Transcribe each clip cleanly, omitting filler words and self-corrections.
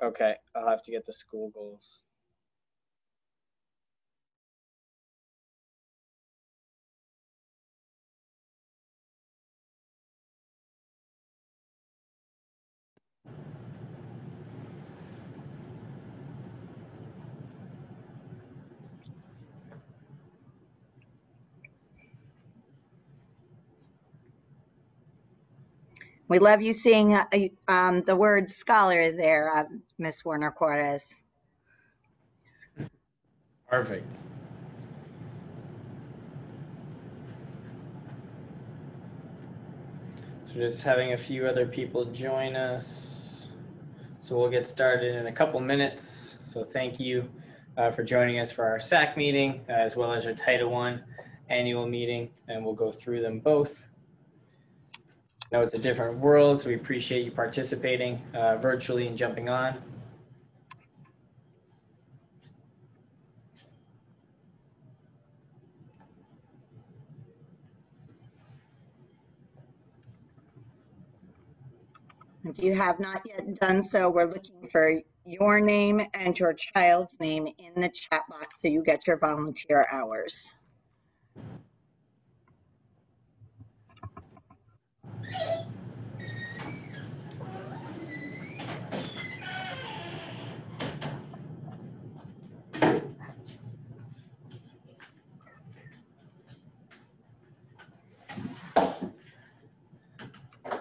Okay, I'll have to get the school goals. We love you seeing the word scholar there, Miss Warner Cortez. Perfect. So just having a few other people join us. So we'll get started in a couple minutes. So thank you for joining us for our SAC meeting, as well as our Title I annual meeting, and we'll go through them both. I know it's a different world, so we appreciate you participating virtually and jumping on. If you have not yet done so, we're looking for your name and your child's name in the chat box so you get your volunteer hours.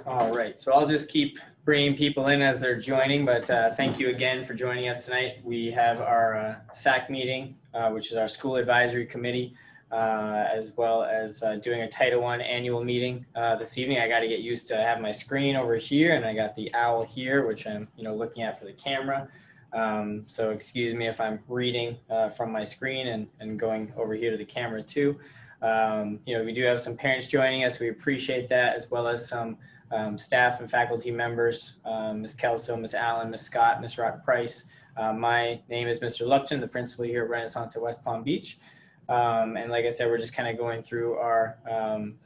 All right, so I'll just keep bringing people in as they're joining, but thank you again for joining us tonight. We have our SAC meeting, which is our school advisory committee, as well as doing a Title I annual meeting this evening. I got to get used to have my screen over here, and I got the owl here, which I'm looking at for the camera. So excuse me if I'm reading from my screen and going over here to the camera too. We do have some parents joining us. We appreciate that, as well as some staff and faculty members, Ms. Kelso, Ms. Allen, Ms. Scott, Ms. Rock Price. My name is Mr. Lupton, the principal here at Renaissance at West Palm Beach. And like I said, we're just kind of going through our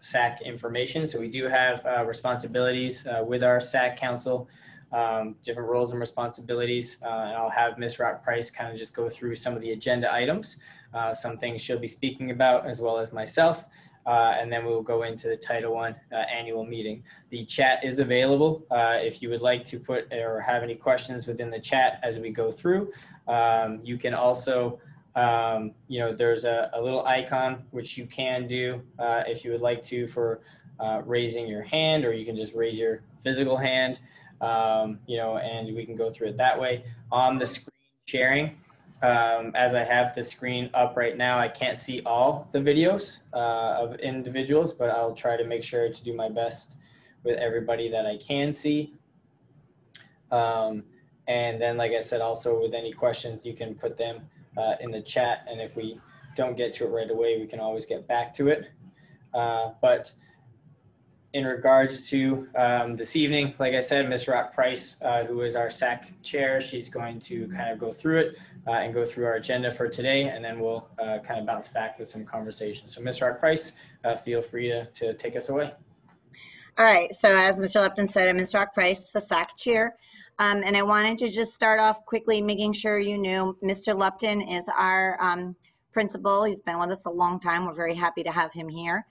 SAC information. So we do have responsibilities with our SAC council, different roles and responsibilities. And I'll have Ms. Rock Price kind of just go through some of the agenda items, some things she'll be speaking about, as well as myself. And then we'll go into the Title I annual meeting. The chat is available if you would like to put or have any questions within the chat as we go through. You can also, there's a little icon which you can do if you would like to for raising your hand, or you can just raise your physical hand, and we can go through it that way. On the screen sharing, as I have the screen up right now, I can't see all the videos of individuals, but I'll try to make sure to do my best with everybody that I can see. And then, like I said, also with any questions, you can put them in the chat. And if we don't get to it right away, we can always get back to it. But in regards to this evening, like I said, Ms. Rock Price, who is our SAC chair, she's going to kind of go through it and go through our agenda for today, and then we'll kind of bounce back with some conversation. So Ms. Rock Price, feel free to take us away. All right, so as Mr. Lupton said, I'm Ms. Rock Price, the SAC chair. And I wanted to just start off quickly making sure you knew Mr. Lupton is our principal. He's been with us a long time. We're very happy to have him here.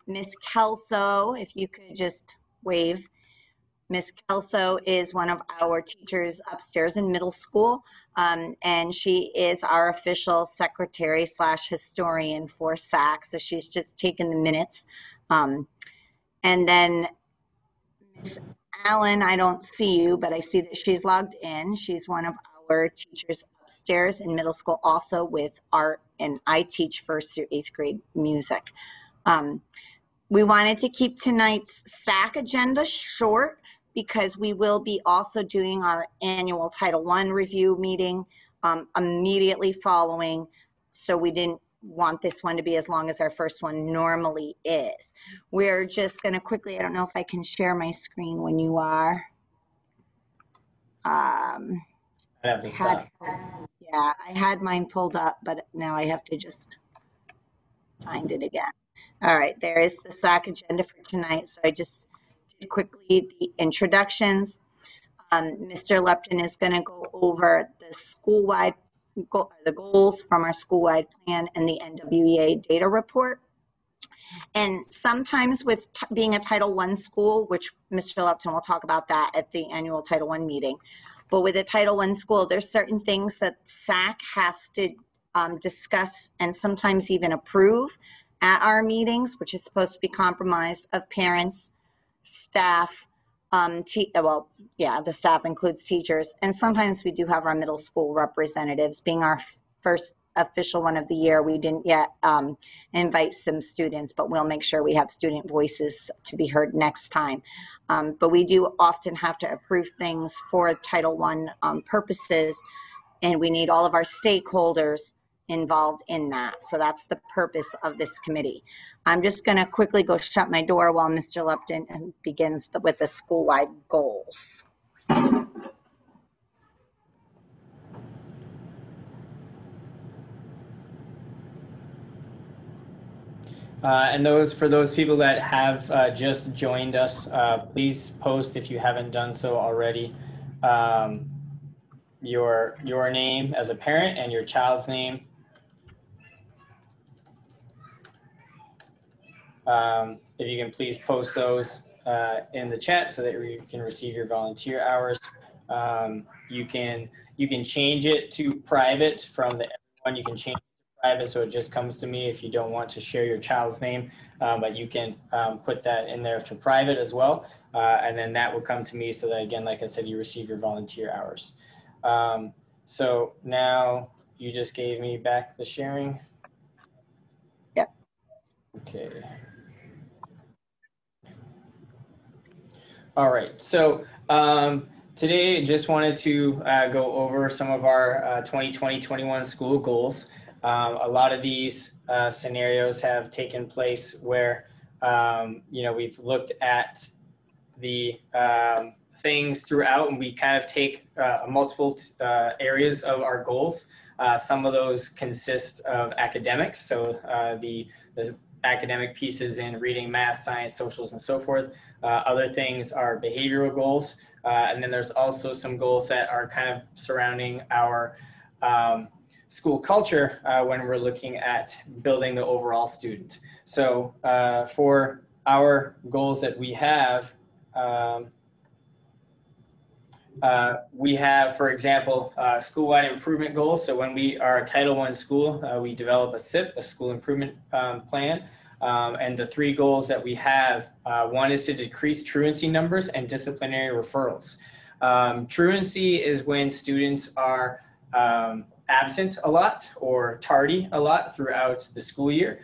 Ms. Kelso, if you could just wave. Ms. Kelso is one of our teachers upstairs in middle school, and she is our official secretary / historian for SAC, so she's just taken the minutes. And then Ms. Allen, I don't see you, but I see that she's logged in. She's one of our teachers upstairs in middle school, also with art, and I teach 1st through 8th grade music. We wanted to keep tonight's SAC agenda short because we will be also doing our annual Title I review meeting immediately following, so we didn't want this one to be as long as our first one normally is. We're just going to quickly, I don't know if I can share my screen when you are. I have to stop. Yeah, I had mine pulled up, but now I have to just find it again. All right, there is the SAC agenda for tonight. So I just did quickly the introductions. Mr. Lepton is going to go over the school-wide the goals from our school-wide plan and the NWEA data report. And sometimes with being a Title I school, which Mr. Lepton will talk about that at the annual Title I meeting, but with a Title I school, there's certain things that SAC has to discuss and sometimes even approve at our meetings, which is supposed to be compromised of parents, staff, the staff includes teachers, and sometimes we do have our middle school representatives. Being our first official one of the year, we didn't yet invite some students, but we'll make sure we have student voices to be heard next time. But we do often have to approve things for Title I purposes, and we need all of our stakeholders involved in that. So that's the purpose of this committee. I'm just going to quickly go shut my door while Mr. Lepton begins with the school-wide goals. And for those people that have just joined us, please post, if you haven't done so already, your name as a parent and your child's name. If you can please post those in the chat so that you can receive your volunteer hours. You can change it to private from the everyone. You can change it to private so it just comes to me if you don't want to share your child's name, but you can put that in there to private as well, and then that will come to me so that, again, like I said, you receive your volunteer hours. So now you just gave me back the sharing. Yep. Okay. All right, so today just wanted to go over some of our 2020-21 school goals. A lot of these scenarios have taken place where, we've looked at the things throughout, and we kind of take multiple areas of our goals. Some of those consist of academics, so the academic pieces in reading, math, science, socials, and so forth. Other things are behavioral goals. And then there's also some goals that are kind of surrounding our school culture when we're looking at building the overall student. So for our goals that we have, for example, school-wide improvement goals. So when we are a Title I school, we develop a SIP, a school improvement plan. And the three goals that we have, one is to decrease truancy numbers and disciplinary referrals. Truancy is when students are absent a lot or tardy a lot throughout the school year.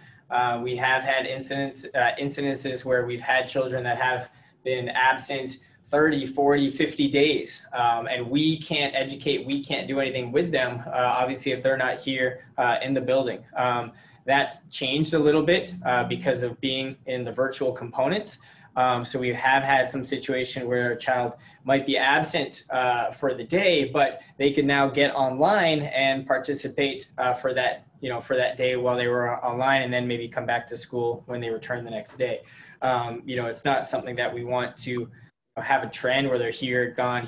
We have had incidences where we've had children that have been absent 30, 40, 50 days. And we can't educate, we can't do anything with them, obviously, if they're not here in the building. That's changed a little bit because of being in the virtual components. So we have had some situation where a child might be absent for the day, but they can now get online and participate for that day while they were online, and then maybe come back to school when they return the next day. It's not something that we want to have a trend where they're here, gone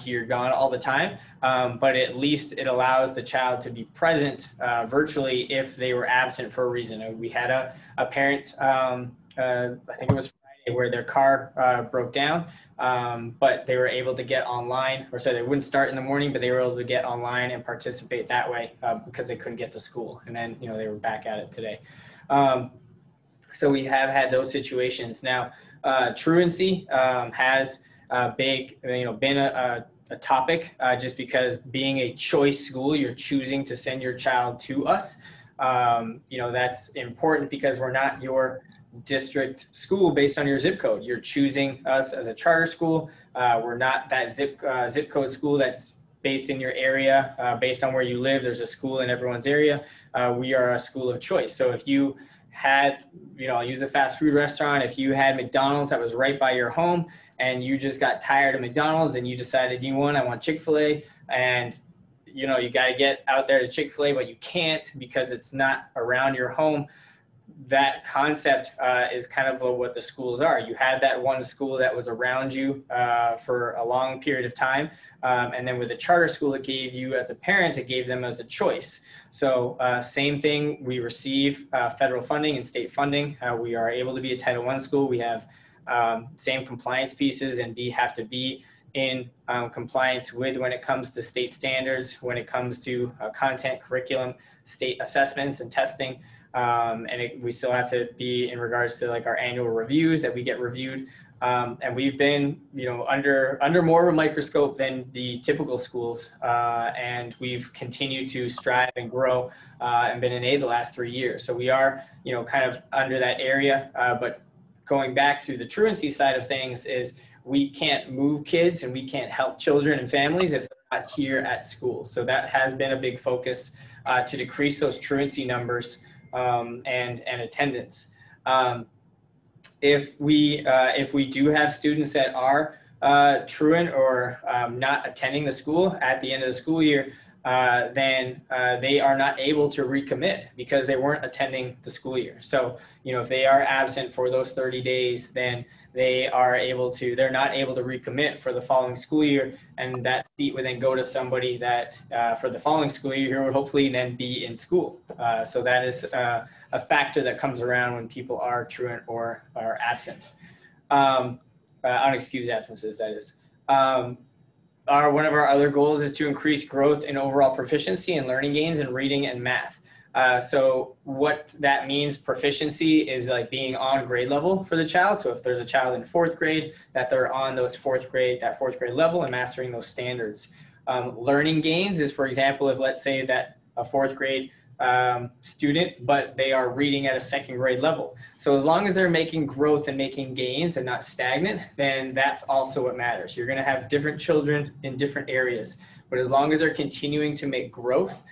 all the time. But at least it allows the child to be present virtually if they were absent for a reason. We had a parent, I think it was Friday, where their car broke down, but they were able to get online, or so they wouldn't start in the morning, but they were able to get online and participate that way because they couldn't get to school. And then, they were back at it today. So we have had those situations. Now, truancy has been a topic just because being a choice school, you're choosing to send your child to us. That's important because we're not your district school based on your zip code. You're choosing us as a charter school. We're not that zip code school that's based in your area, based on where you live. There's a school in everyone's area. We are a school of choice. So if you had, I'll use a fast food restaurant. If you had McDonald's that was right by your home and you just got tired of McDonald's and you decided, I want Chick-fil-A, and you got to get out there to Chick-fil-A, but you can't because it's not around your home. that concept is kind of what the schools are. You had that one school that was around you for a long period of time. And then with a charter school, it gave you as a parent, it gave them as a choice. So same thing, we receive federal funding and state funding. We are able to be a Title I school. We have same compliance pieces and have to be in compliance with when it comes to state standards, when it comes to content, curriculum, state assessments and testing. We still have to be in regards to like our annual reviews that we get reviewed. And we've been, under more of a microscope than the typical schools. And we've continued to strive and grow and been an A the last 3 years. So we are, kind of under that area. But going back to the truancy side of things is we can't move kids and we can't help children and families if they're not here at school. So that has been a big focus to decrease those truancy numbers and attendance. If we do have students that are truant or not attending the school at the end of the school year, then they are not able to recommit because they weren't attending the school year. So, if they are absent for those 30 days, then they're not able to recommit for the following school year. And that seat would then go to somebody that for the following school year would hopefully then be in school. So that is a factor that comes around when people are truant or are absent. Unexcused absences, that is. One of our other goals is to increase growth in overall proficiency and learning gains in reading and math. So what that means, proficiency is like being on grade level for the child. So if there's a child in 4th grade, that they're on that 4th grade level and mastering those standards. Learning gains is, for example, if let's say that a 4th grade student, but they are reading at a 2nd grade level. So as long as they're making growth and making gains and not stagnant, then that's also what matters. You're going to have different children in different areas, but as long as they're continuing to make growth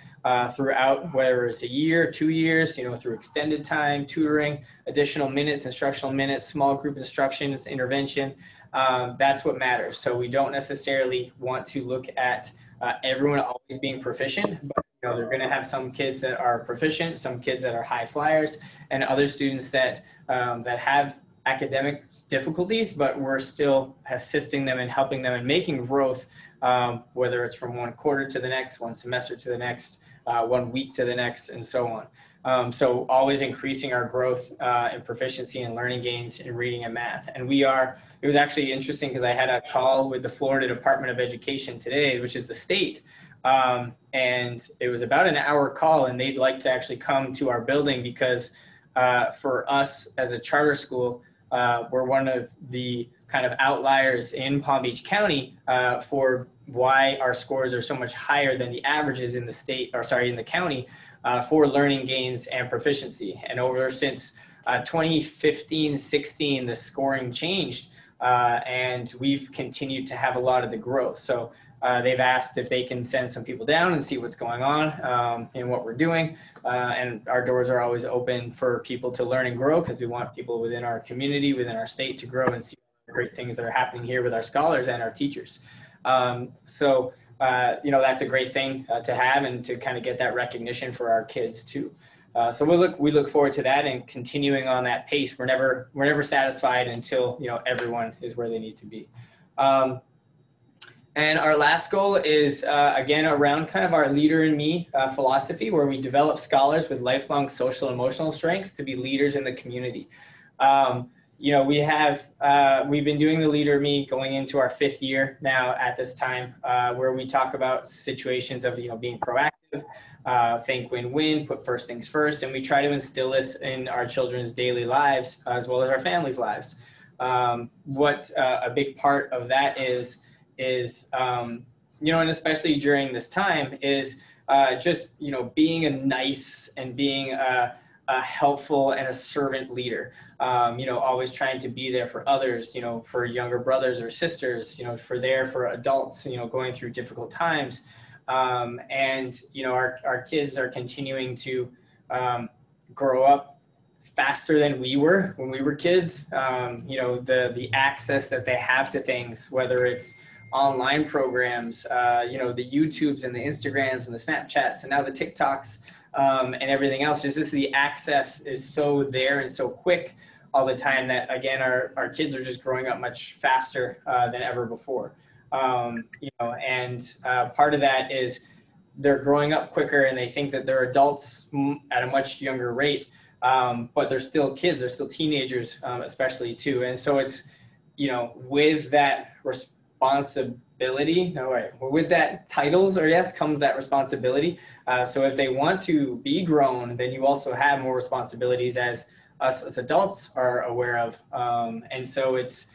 throughout, whether it's a year, 2 years, through extended time, tutoring, additional minutes, instructional minutes, small group instruction, it's intervention, that's what matters. So we don't necessarily want to look at everyone always being proficient, but they're going to have some kids that are proficient, some kids that are high flyers, and other students that have academic difficulties, but we're still assisting them and helping them and making growth, whether it's from one quarter to the next, one semester to the next, 1 week to the next, and so on. So always increasing our growth in proficiency and learning gains in reading and math. And it was actually interesting because I had a call with the Florida Department of Education today, which is the state. And it was about an hour call, and they'd like to actually come to our building because for us as a charter school, we're one of the kind of outliers in Palm Beach County for why our scores are so much higher than the averages in the county for learning gains and proficiency. And since 2015-16, the scoring changed, and we've continued to have a lot of the growth. So they've asked if they can send some people down and see what's going on and what we're doing. And our doors are always open for people to learn and grow because we want people within our community, within our state to grow and see the great things that are happening here with our scholars and our teachers. That's a great thing to have and to kind of get that recognition for our kids too. So we look forward to that and continuing on that pace. We're never satisfied until everyone is where they need to be. And our last goal is, again, around kind of our leader in me philosophy, where we develop scholars with lifelong social and emotional strengths to be leaders in the community. We've been doing the leader in me going into our 5th year now at this time, where we talk about situations of, being proactive, think win-win, put first things first. And we try to instill this in our children's daily lives, as well as our families' lives. What a big part of that is, and especially during this time is just, being a nice and being a helpful and a servant leader, always trying to be there for others, for younger brothers or sisters, for adults, going through difficult times. And our kids are continuing to grow up faster than we were when we were kids. The access that they have to things, whether it's online programs, the YouTubes and the Instagrams and the Snapchats and now the TikToks, and everything else. Just the access is so there and so quick all the time that, again, our kids are just growing up much faster than ever before. And part of that is they're growing up quicker and they think that they're adults at a much younger rate, but they're still kids, they're still teenagers, especially too. And so it's, with that responsibility, with that titles, or yes, comes that responsibility. So if they want to be grown, then you also have more responsibilities as us as adults are aware of. And so it's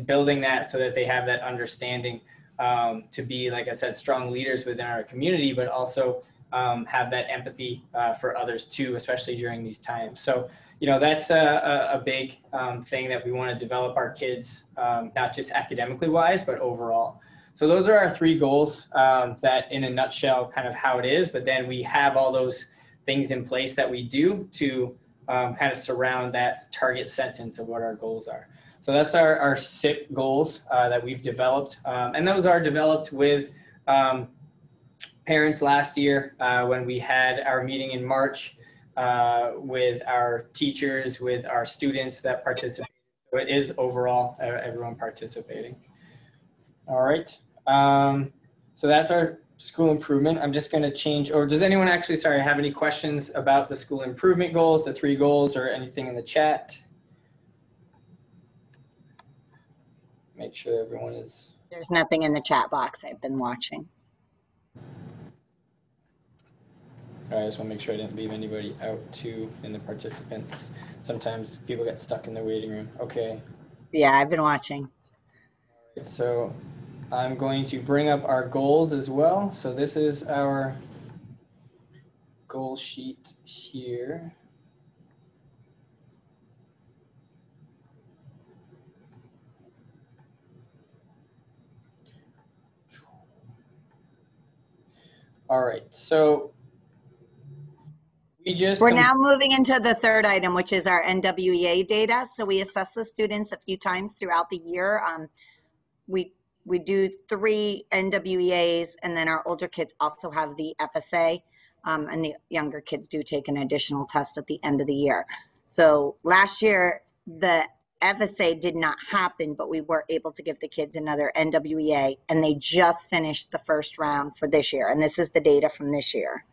building that so that they have that understanding to be, like I said, strong leaders within our community, but also have that empathy for others too, especially during these times. So, that's a big thing that we want to develop our kids, not just academically wise, but overall. So those are our 3 goals that in a nutshell, kind of how it is, but then we have all those things in place that we do to kind of surround that target sentence of what our goals are. So that's our SIP goals that we've developed. And those are developed with parents last year when we had our meeting in March with our teachers, with our students that participated. So it is overall everyone participating. All right. So that's our school improvement. I'm just going to change, or does anyone actually, have any questions about the school improvement goals, the 3 goals, or anything in the chat? Make sure everyone is. There's nothing in the chat box. I've been watching. All right, I just want to make sure I didn't leave anybody out too in the participants. Sometimes people get stuck in the waiting room. Okay. Yeah, I've been watching. All right, so I'm going to bring up our goals as well. So this is our goal sheet here. All right, so we're now moving into the 3rd item, which is our NWEA data. So we assess the students a few times throughout the year. We do 3 NWEAs, and then our older kids also have the FSA, and the younger kids do take an additional test at the end of the year. So last year, the FSA did not happen, but we were able to give the kids another NWEA, and they just finished the 1st round for this year. And this is the data from this year.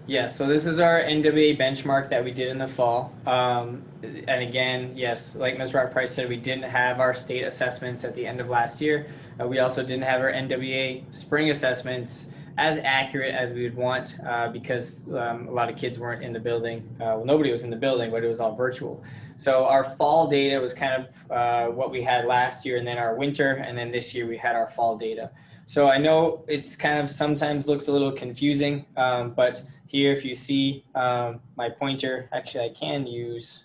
Yeah, so this is our NWA benchmark that we did in the fall. And again, yes, like Ms. Rock-Price said, we didn't have our state assessments at the end of last year. We also didn't have our NWA spring assessments as accurate as we would want because a lot of kids weren't in the building. Well, nobody was in the building, but it was all virtual. So our fall data was kind of what we had last year, and then our winter, and then this year we had our fall data. So I know it's kind of sometimes looks a little confusing, but here if you see my pointer, actually I can use,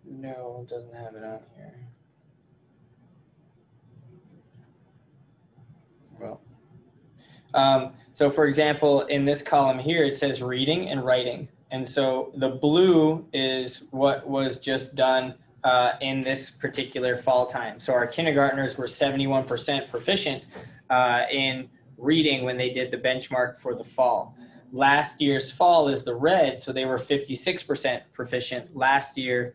no, it doesn't have it on here. Well, so for example, in this column here, it says reading and writing. And so the blue is what was just done in this particular fall time. So our kindergartners were 71% proficient in reading when they did the benchmark for the fall. Last year's fall is the red, so they were 56% proficient last year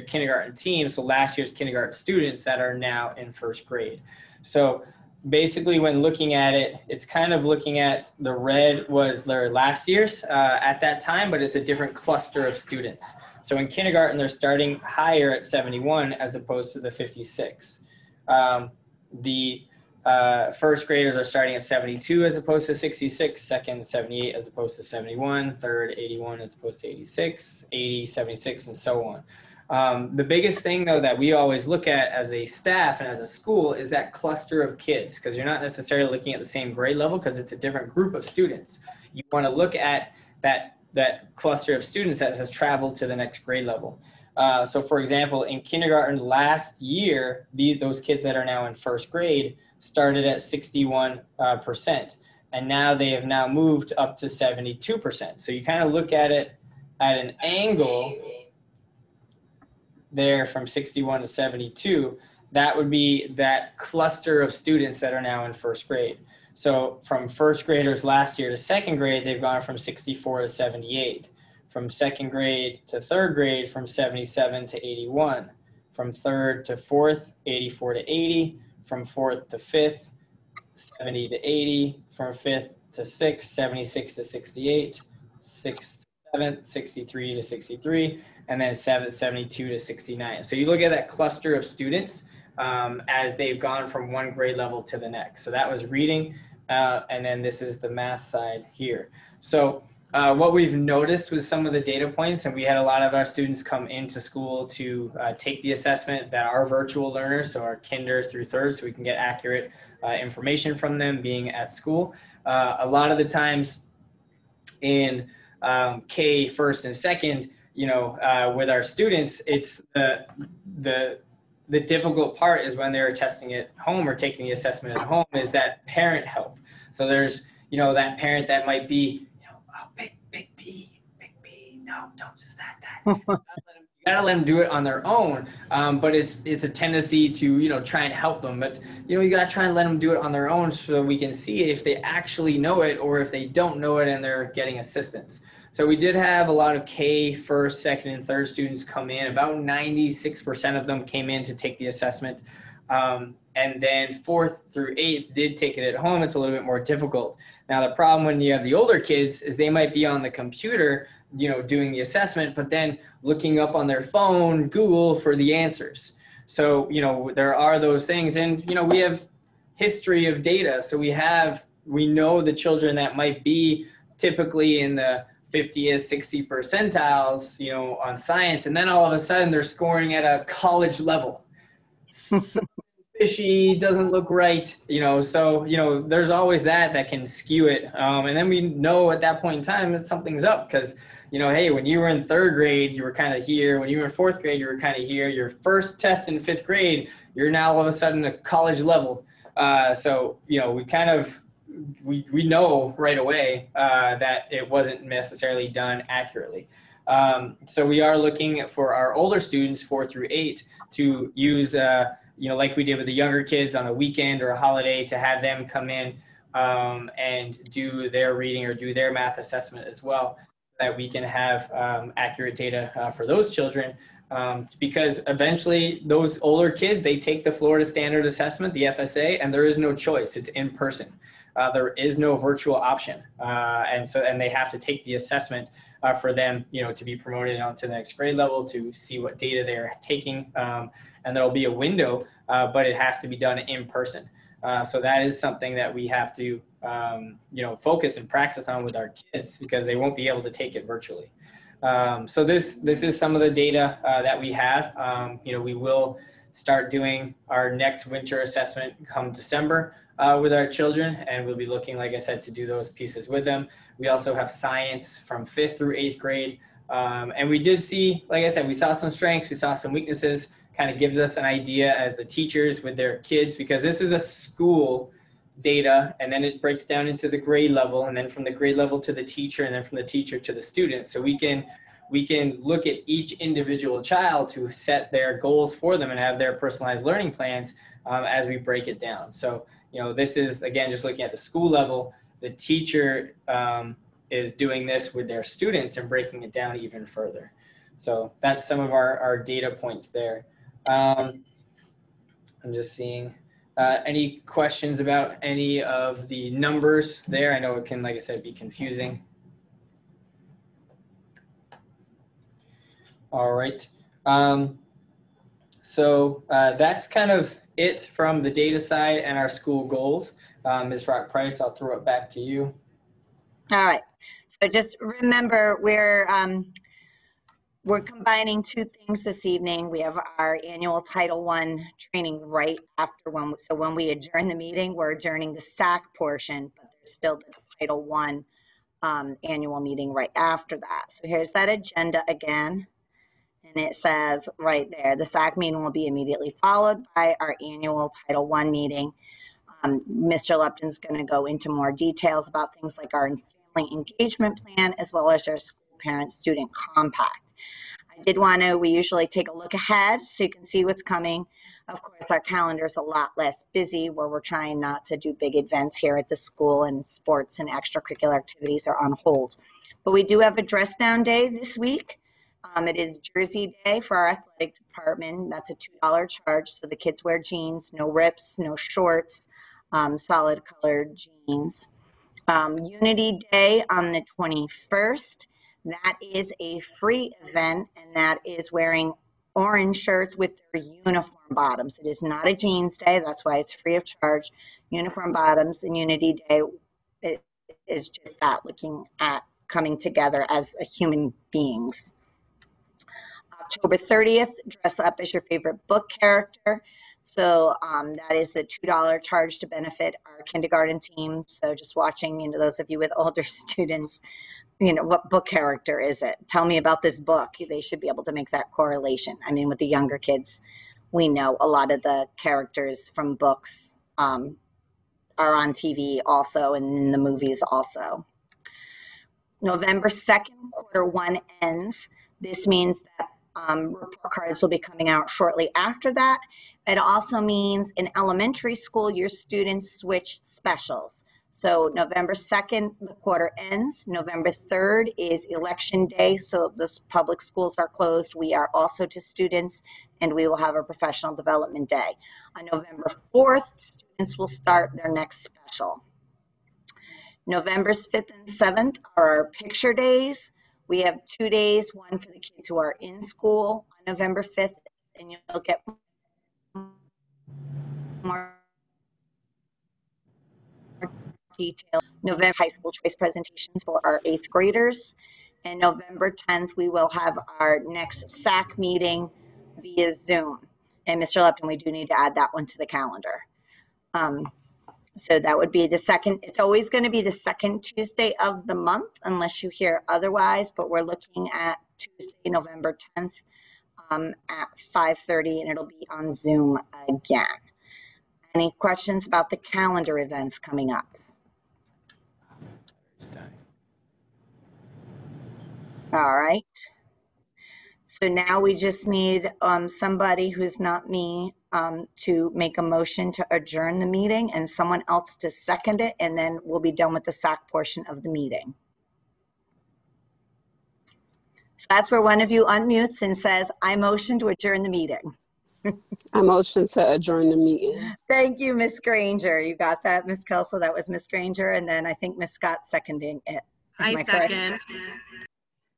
kindergarten team, so last year's kindergarten students that are now in 1st grade. So basically when looking at it, it's kind of looking at the red was their last year's at that time, but it's a different cluster of students. So in kindergarten, they're starting higher at 71 as opposed to the 56. The 1st graders are starting at 72 as opposed to 66, 2nd 78 as opposed to 71, 3rd 81 as opposed to 86, 80, 76, and so on. The biggest thing though that we always look at as a staff and as a school is that cluster of kids, because you're not necessarily looking at the same grade level because it's a different group of students. You want to look at that cluster of students that has traveled to the next grade level. So for example, in kindergarten last year, those kids that are now in 1st grade started at 61%, and now they have now moved up to 72%. So you kind of look at it at an angle there from 61 to 72, that would be that cluster of students that are now in first grade. So from first graders last year to second grade, they've gone from 64 to 78. From second grade to third grade, from 77 to 81. From third to fourth, 84 to 80. From fourth to fifth, 70 to 80. From fifth to sixth, 76 to 68. Sixth to seventh, 63 to 63. And then seventh, 72 to 69. So you look at that cluster of students as they've gone from one grade level to the next. So that was reading, and then this is the math side here. So what we've noticed with some of the data points, and we had a lot of our students come into school to take the assessment that are virtual learners, so our kinder through third, so we can get accurate information from them being at school. A lot of the times in K, first and second, with our students, it's the difficult part is when they're testing at home or taking the assessment at home is that parent help. So there's, that parent that might be, oh, big B, no, don't just that. You gotta let them do it on their own, but it's a tendency to, try and help them. But, you gotta try and let them do it on their own so we can see if they actually know it or if they don't know it and they're getting assistance. So we did have a lot of K, first, second, and third students come in. About 96% of them came in to take the assessment. And then fourth through eighth did take it at home. It's a little bit more difficult. Now, the problem when you have the older kids is they might be on the computer, doing the assessment, but then looking up on their phone, Google for the answers. So, there are those things. And, we have history of data. So we know the children that might be typically in the 50th, 60 percentiles, on science. And then all of a sudden they're scoring at a college level. Fishy, doesn't look right, so, there's always that can skew it. And then we know at that point in time that something's up because, hey, when you were in third grade, you were kind of here. When you were in fourth grade, you were kind of here. Your first test in fifth grade, you're now all of a sudden at college level. So, we kind of, we know right away that it wasn't necessarily done accurately. So we are looking for our older students, 4 through 8, to use, like we did with the younger kids on a weekend or a holiday, to have them come in and do their reading or do their math assessment as well, so that we can have accurate data for those children. Because eventually those older kids, they take the Florida Standard Assessment, the FSA, and there is no choice. It's in person. There is no virtual option. And they have to take the assessment for them, to be promoted onto the next grade level, to see what data they're taking. And there'll be a window, but it has to be done in person. So that is something that we have to, focus and practice on with our kids, because they won't be able to take it virtually. So this is some of the data that we have. We will start doing our next winter assessment come December with our children, and we'll be looking, like I said, to do those pieces with them. We also have science from 5th through 8th grade. And we did see, like I said, we saw some strengths, we saw some weaknesses, kind of gives us an idea as the teachers with their kids, because this is a school data, and then it breaks down into the grade level, and then from the grade level to the teacher, and then from the teacher to the student. So we can look at each individual child to set their goals for them and have their personalized learning plans as we break it down. So, this is, again, just looking at the school level. The teacher is doing this with their students and breaking it down even further. So that's some of our data points there. I'm just seeing any questions about any of the numbers there. I know it can, like I said, be confusing. All right. So that's kind of it from the data side and our school goals. Ms. Rock Price, I'll throw it back to you. All right. So just remember, we're combining two things this evening. We have our annual Title I training right after when we adjourn the meeting, we're adjourning the SAC portion, but there's still the Title I annual meeting right after that. So here's that agenda again. And it says right there, the SAC meeting will be immediately followed by our annual Title I meeting. Mr. Lupton's going to go into more details about things like our family engagement plan, as well as our school parent-student compact. I We usually take a look ahead so you can see what's coming. Of course, our calendar's a lot less busy where we're trying not to do big events here at the school, and sports and extracurricular activities are on hold. But we do have a dress down day this week. It is Jersey Day for our athletic department. That's a $2 charge. So the kids wear jeans, no rips, no shorts, solid colored jeans. Unity Day on the 21st. That is a free event, and that is wearing orange shirts with their uniform bottoms. It is not a jeans day. That's why it's free of charge. Uniform bottoms and Unity Day is just that, looking at coming together as human beings. October 30th, dress up as your favorite book character. So that is the $2 charge to benefit our kindergarten team. So just watching, those of you with older students, what book character is it? Tell me about this book. They should be able to make that correlation. I mean, with the younger kids, we know a lot of the characters from books are on TV also, and in the movies also. November 2nd, quarter one ends. This means that report cards will be coming out shortly after that. It also means in elementary school, your students switched specials. So November 2nd, the quarter ends. November 3rd is election day, so the public schools are closed. We are also to students, and we will have a professional development day. On November 4th, students will start their next special. November's 5th and 7th are our picture days. We have 2 days, one for the kids who are in school on November 5th, and you'll get more detail. November high school choice presentations for our 8th graders. And November 10th, we will have our next SAC meeting via Zoom. And Mr. Lepton, we do need to add that one to the calendar. So that would be the second. It's always going to be the second Tuesday of the month unless you hear otherwise, but we're looking at Tuesday, November 10th at 5:30, and it'll be on Zoom again. Any questions about the calendar events coming up? All right. So now we just need somebody who's not me to make a motion to adjourn the meeting and someone else to second it, and then we'll be done with the SAC portion of the meeting. That's where one of you unmutes and says, I motion to adjourn the meeting. I motion to adjourn the meeting. Thank you, Ms. Granger. You got that, Ms. Kelso? That was Ms. Granger, and then I think Ms. Scott seconding it. I second.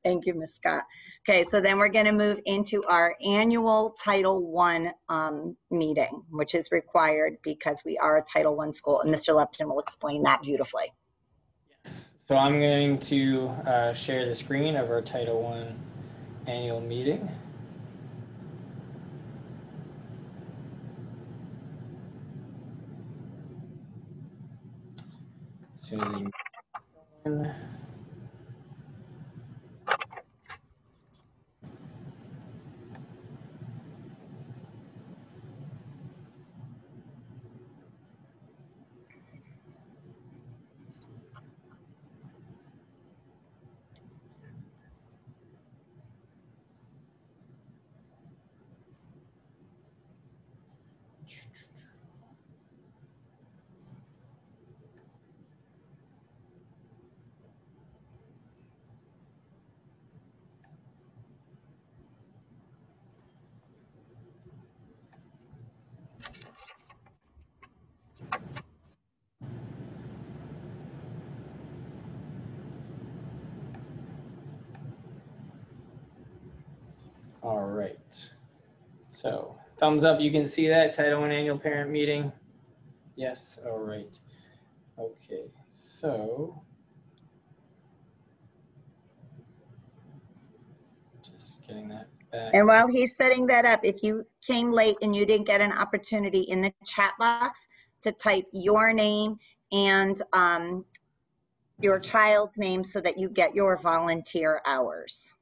Thank you, Ms. Scott. Okay, so then we're going to move into our annual Title I meeting, which is required because we are a Title I school, and Mr. Lepton will explain that beautifully. Yes. So I'm going to share the screen of our Title I annual meeting. As soon as you can. All right. So thumbs up, you can see that Title I annual parent meeting. Yes. All right. Okay. So just getting that back. And while he's setting that up, if you came late and you didn't get an opportunity in the chat box to type your name and your child's name so that you get your volunteer hours.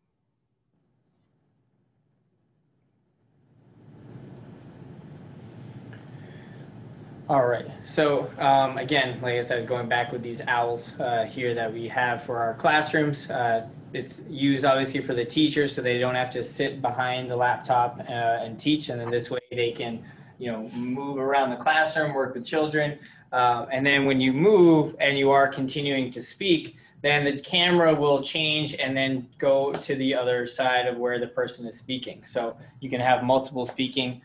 All right. So again, like I said, going back with these owls here that we have for our classrooms, it's used obviously for the teachers, so they don't have to sit behind the laptop and teach, and then this way they can, move around the classroom, work with children. And then when you move and you are continuing to speak, then the camera will change and then go to the other side of where the person is speaking. So you can have multiple speaking,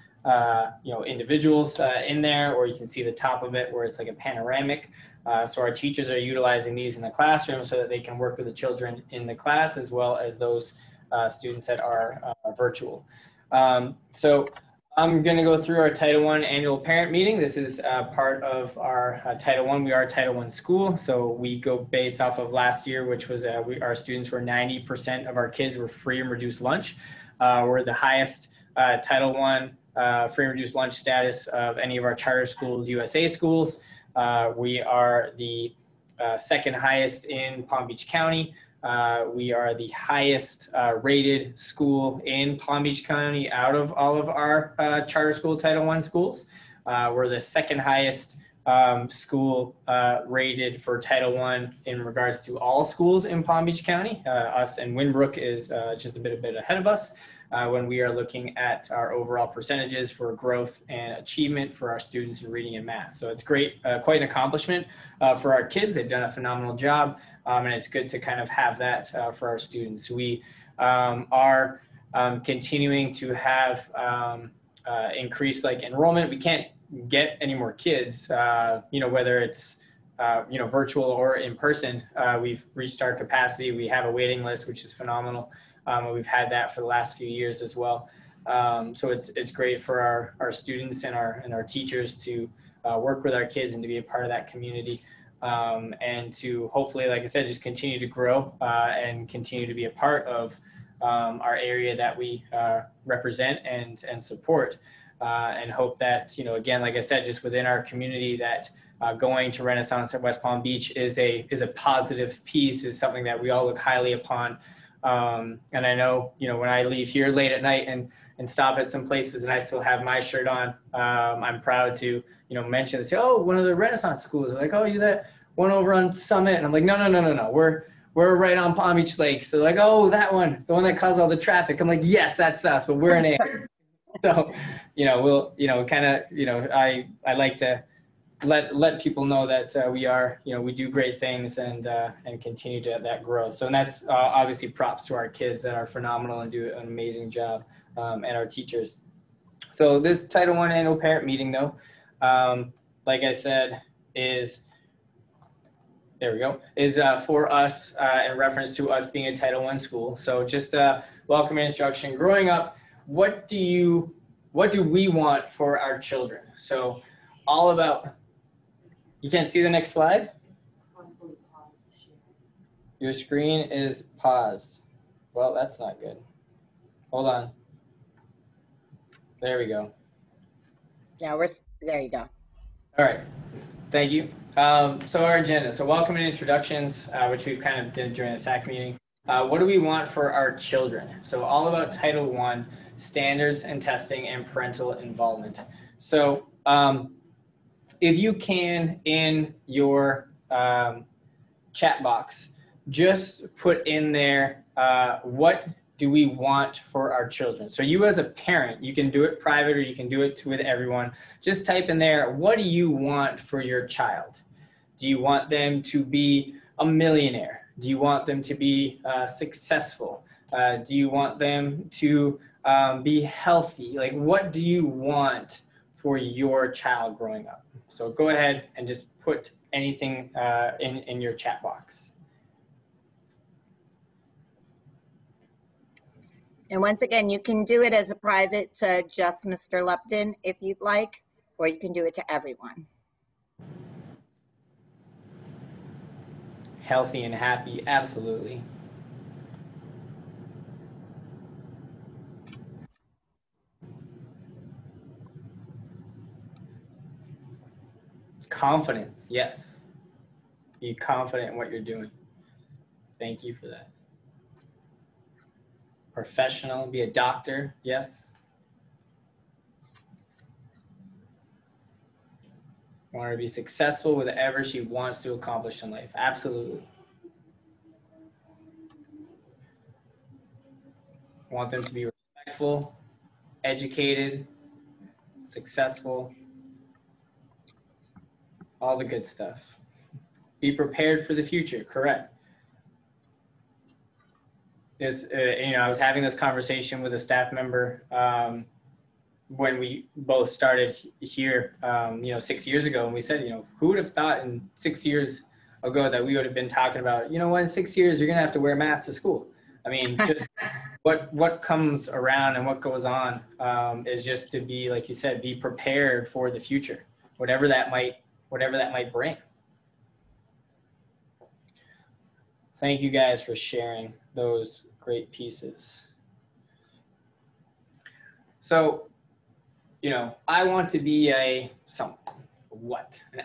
individuals in there, or you can see the top of it where it's like a panoramic. So our teachers are utilizing these in the classroom so that they can work with the children in the class as well as those students that are virtual. So I'm going to go through our Title I annual parent meeting. This is part of our Title I. We are a Title I school, so we go based off of last year, which was our students were 90% of our kids were free and reduced lunch. We're the highest Title I free and reduced lunch status of any of our charter schools, USA schools. We are the second highest in Palm Beach County. We are the highest rated school in Palm Beach County out of all of our charter school Title I schools. We're the second highest school rated for Title I in regards to all schools in Palm Beach County. Us and Winbrook is just a bit ahead of us when we are looking at our overall percentages for growth and achievement for our students in reading and math. So it's great, quite an accomplishment for our kids. They've done a phenomenal job, and it's good to kind of have that for our students. We are continuing to have increased enrollment. We can't get any more kids, whether it's virtual or in person. We've reached our capacity. We have a waiting list, which is phenomenal. We've had that for the last few years as well. So it's great for our students and our teachers to work with our kids and to be a part of that community, and to hopefully, like I said, just continue to grow and continue to be a part of our area that we represent and support, and hope that, again, like I said, just within our community, that going to Renaissance at West Palm Beach is a positive piece, is something that we all look highly upon. And I know, when I leave here late at night and stop at some places and I still have my shirt on, I'm proud to, mention and say, oh, one of the Renaissance schools. Like, oh, you that one over on Summit? And I'm like, no. We're right on Palm Beach Lake. So like, oh, that one, the one that caused all the traffic. I'm like, yes, that's us, but we're in A. So, we'll, kind of, I like to let people know that we are, we do great things and continue to that growth. So, and that's obviously props to our kids that are phenomenal and do an amazing job, and our teachers. So this Title I annual parent meeting, though, like I said, is for us in reference to us being a Title I school. So just welcome and instruction. Growing up, what do we want for our children? So all about. You can't see the next slide? Your screen is paused. Well, that's not good. Hold on. There we go. Yeah, there you go. All right. Thank you. So our agenda. So welcome and introductions, which we've kind of did during the SAC meeting. What do we want for our children? So all about Title I, standards and testing and parental involvement. So if you can, in your chat box, just put in there, what do we want for our children? So you as a parent, you can do it private or you can do it with everyone. Just type in there, what do you want for your child? Do you want them to be a millionaire? Do you want them to be successful? Do you want them to be healthy? Like, what do you want for your child growing up? So go ahead and just put anything in your chat box. And once again, you can do it as a private to just Mr. Lupton if you'd like, or you can do it to everyone. Healthy and happy, absolutely. Confidence, yes. Be confident in what you're doing. Thank you for that. Professional, be a doctor, yes. Want her to be successful with whatever she wants to accomplish in life, absolutely. I want them to be respectful, educated, successful, all the good stuff. Be prepared for the future, correct. I was having this conversation with a staff member when we both started here, 6 years ago, and we said, who would have thought in 6 years ago that we would have been talking about, in 6 years you're gonna have to wear masks to school. I mean, just what comes around and what goes on is just to be, like you said, be prepared for the future, whatever that might bring. Thank you guys for sharing those great pieces. So, I want to be an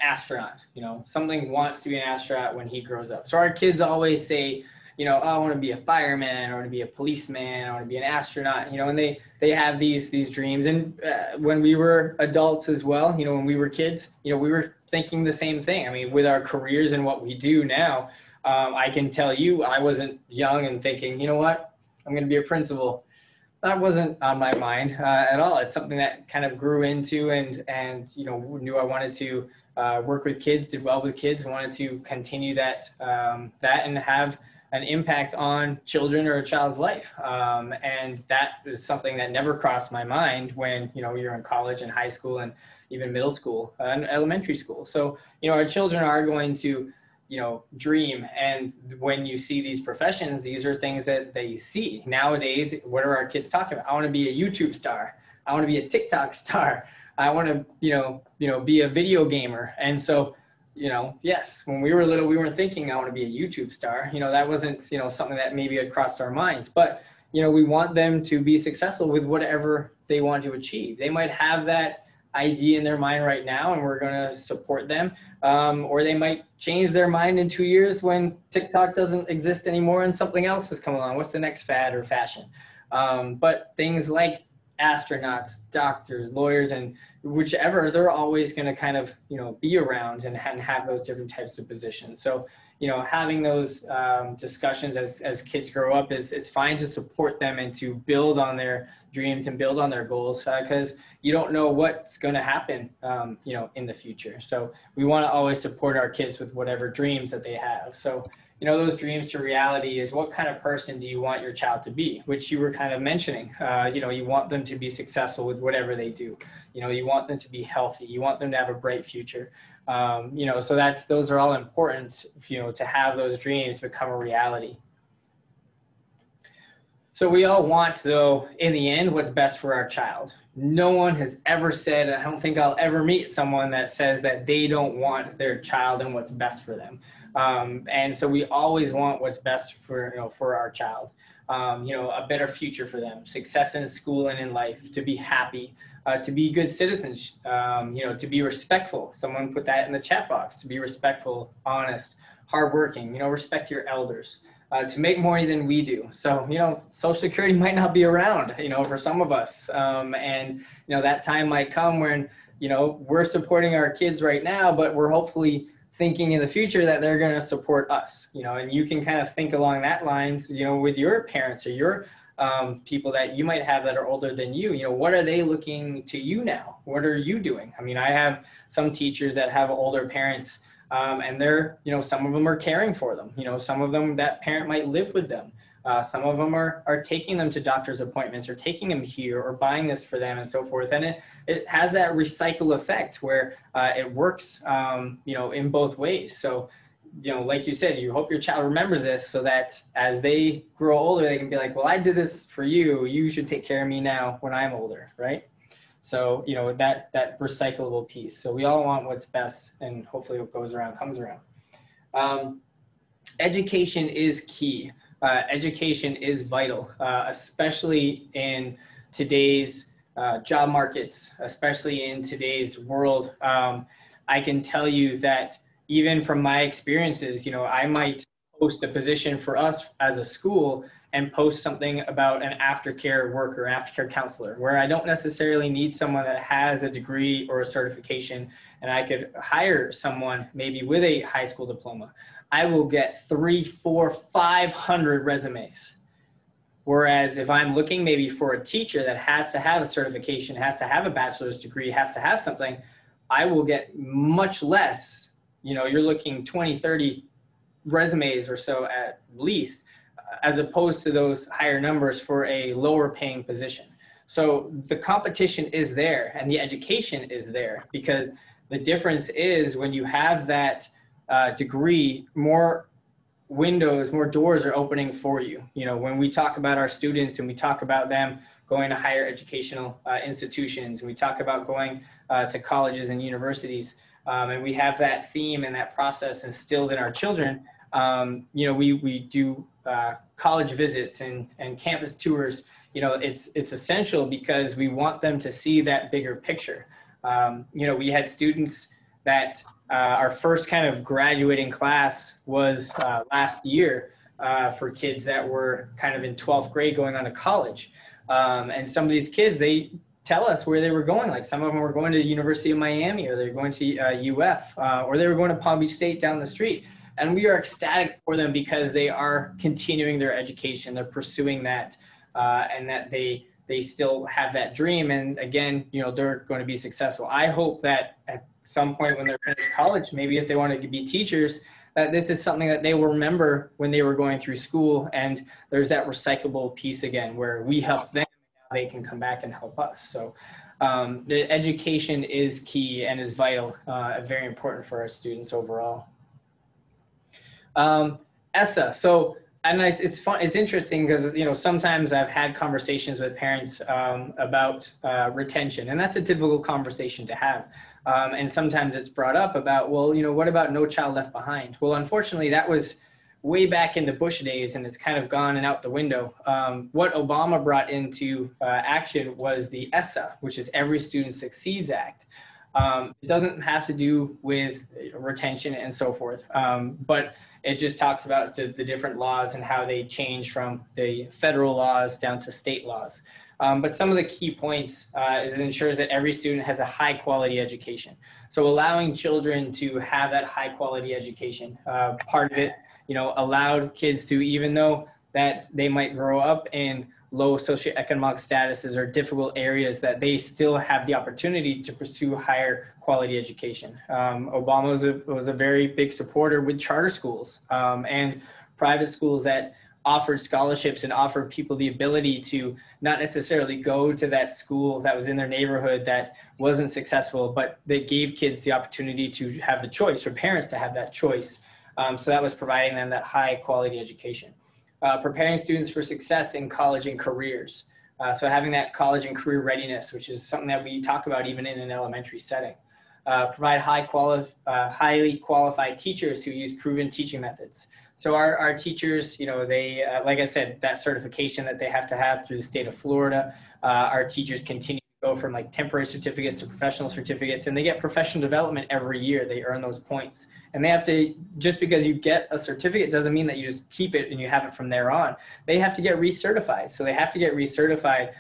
astronaut. Something wants to be an astronaut when he grows up. So our kids always say, oh, I want to be a fireman, I want to be a policeman, I want to be an astronaut, and they have these dreams. And when we were adults as well, when we were kids, we were thinking the same thing. I mean, with our careers and what we do now, I can tell you, I wasn't young and thinking, you know what, I'm going to be a principal. That wasn't on my mind at all. It's something that kind of grew into and knew I wanted to work with kids, did well with kids, wanted to continue that and have an impact on children or a child's life. And that is something that never crossed my mind when, you're in college and high school and even middle school and elementary school. So, our children are going to dream. And when you see these professions, these are things that they see. Nowadays, what are our kids talking about? I want to be a YouTube star. I want to be a TikTok star. I want to, be a video gamer. And so, yes, when we were little, we weren't thinking I want to be a YouTube star. That wasn't, something that maybe had crossed our minds. But, we want them to be successful with whatever they want to achieve. They might have that idea in their mind right now, and we're going to support them. Or they might change their mind in 2 years when TikTok doesn't exist anymore and something else has come along. What's the next fad or fashion? But things like astronauts, doctors, lawyers, and whichever, they're always going to kind of, be around and have those different types of positions. So, having those discussions as kids grow up it's fine to support them and to build on their dreams and build on their goals because you don't know what's going to happen, in the future. So we want to always support our kids with whatever dreams that they have. So, those dreams to reality is what kind of person do you want your child to be, which you were kind of mentioning. You want them to be successful with whatever they do. You want them to be healthy. You want them to have a bright future. So those are all important, to have those dreams become a reality. So we all want, though, in the end, what's best for our child. No one has ever said, I don't think I'll ever meet someone that says that they don't want their child and what's best for them. And so we always want what's best for our child. A better future for them, success in school and in life, to be happy, to be good citizens, to be respectful. Someone put that in the chat box, to be respectful, honest, hardworking, respect your elders, to make more than we do. So, Social Security might not be around, for some of us. And, that time might come when, we're supporting our kids right now, but we're hopefully thinking in the future that they're going to support us, and you can kind of think along that lines, with your parents or your people that you might have that are older than you, what are they looking to you now? What are you doing? I mean, I have some teachers that have older parents and they're, some of them are caring for them, some of them, that parent might live with them. Some of them are taking them to doctor's appointments or taking them here or buying this for them and so forth. And it has that recycle effect where it works, in both ways. So, like you said, you hope your child remembers this so that as they grow older, they can be like, well, I did this for you. You should take care of me now when I'm older, right? So, that recyclable piece. So we all want what's best, and hopefully what goes around comes around. Education is key. Education is vital, especially in today's job markets, especially in today's world. I can tell you that even from my experiences, I might post a position for us as a school and post something about an aftercare worker, aftercare counselor, where I don't necessarily need someone that has a degree or a certification, and I could hire someone maybe with a high school diploma. I will get 300, 400, 500 resumes. Whereas if I'm looking maybe for a teacher that has to have a certification, has to have a bachelor's degree, has to have something, I will get much less. You're looking 20, 30 resumes or so at least, as opposed to those higher numbers for a lower paying position. So the competition is there and the education is there, because the difference is when you have that degree, more windows, more doors are opening for you. When we talk about our students and we talk about them going to higher educational institutions, and we talk about going to colleges and universities, and we have that theme and that process instilled in our children. We do college visits and campus tours. It's essential because we want them to see that bigger picture. We had students that our first kind of graduating class was last year for kids that were kind of in 12th grade going on to college. And some of these kids, they tell us where they were going. Like some of them were going to the University of Miami, or they're going to UF, or they were going to Palm Beach State down the street. And we are ecstatic for them because they are continuing their education. They're pursuing that, and that they still have that dream. And again, they're going to be successful. I hope that at some point when they're finished college, maybe if they want to be teachers, that this is something that they will remember when they were going through school. And there's that recyclable piece again, where we help them, they can come back and help us. So the education is key and is vital, very important for our students overall. ESSA. So, and it's fun. It's interesting because, sometimes I've had conversations with parents about retention, and that's a difficult conversation to have. And sometimes it's brought up about, well, what about No Child Left Behind? Well, unfortunately, that was way back in the Bush days, and it's kind of gone and out the window. What Obama brought into action was the ESSA, which is Every Student Succeeds Act. It doesn't have to do with retention and so forth, but it just talks about the different laws and how they change from the federal laws down to state laws. But some of the key points is it ensures that every student has a high quality education. So allowing children to have that high quality education, part of it, allowed kids to, even though that they might grow up in low socioeconomic statuses or difficult areas, that they still have the opportunity to pursue higher quality education. Obama was a very big supporter with charter schools and private schools that offered scholarships and offered people the ability to not necessarily go to that school that was in their neighborhood that wasn't successful, but they gave kids the opportunity to have the choice, or parents to have that choice. So that was providing them that high quality education. Preparing students for success in college and careers. So having that college and career readiness, which is something that we talk about even in an elementary setting. Provide highly qualified teachers who use proven teaching methods. So our teachers, they, like I said, that certification that they have to have through the state of Florida, our teachers continue to go from like temporary certificates to professional certificates, and they get professional development every year. They earn those points. And they have to, just because you get a certificate doesn't mean that you just keep it and you have it from there on. They have to get recertified. So they have to get recertified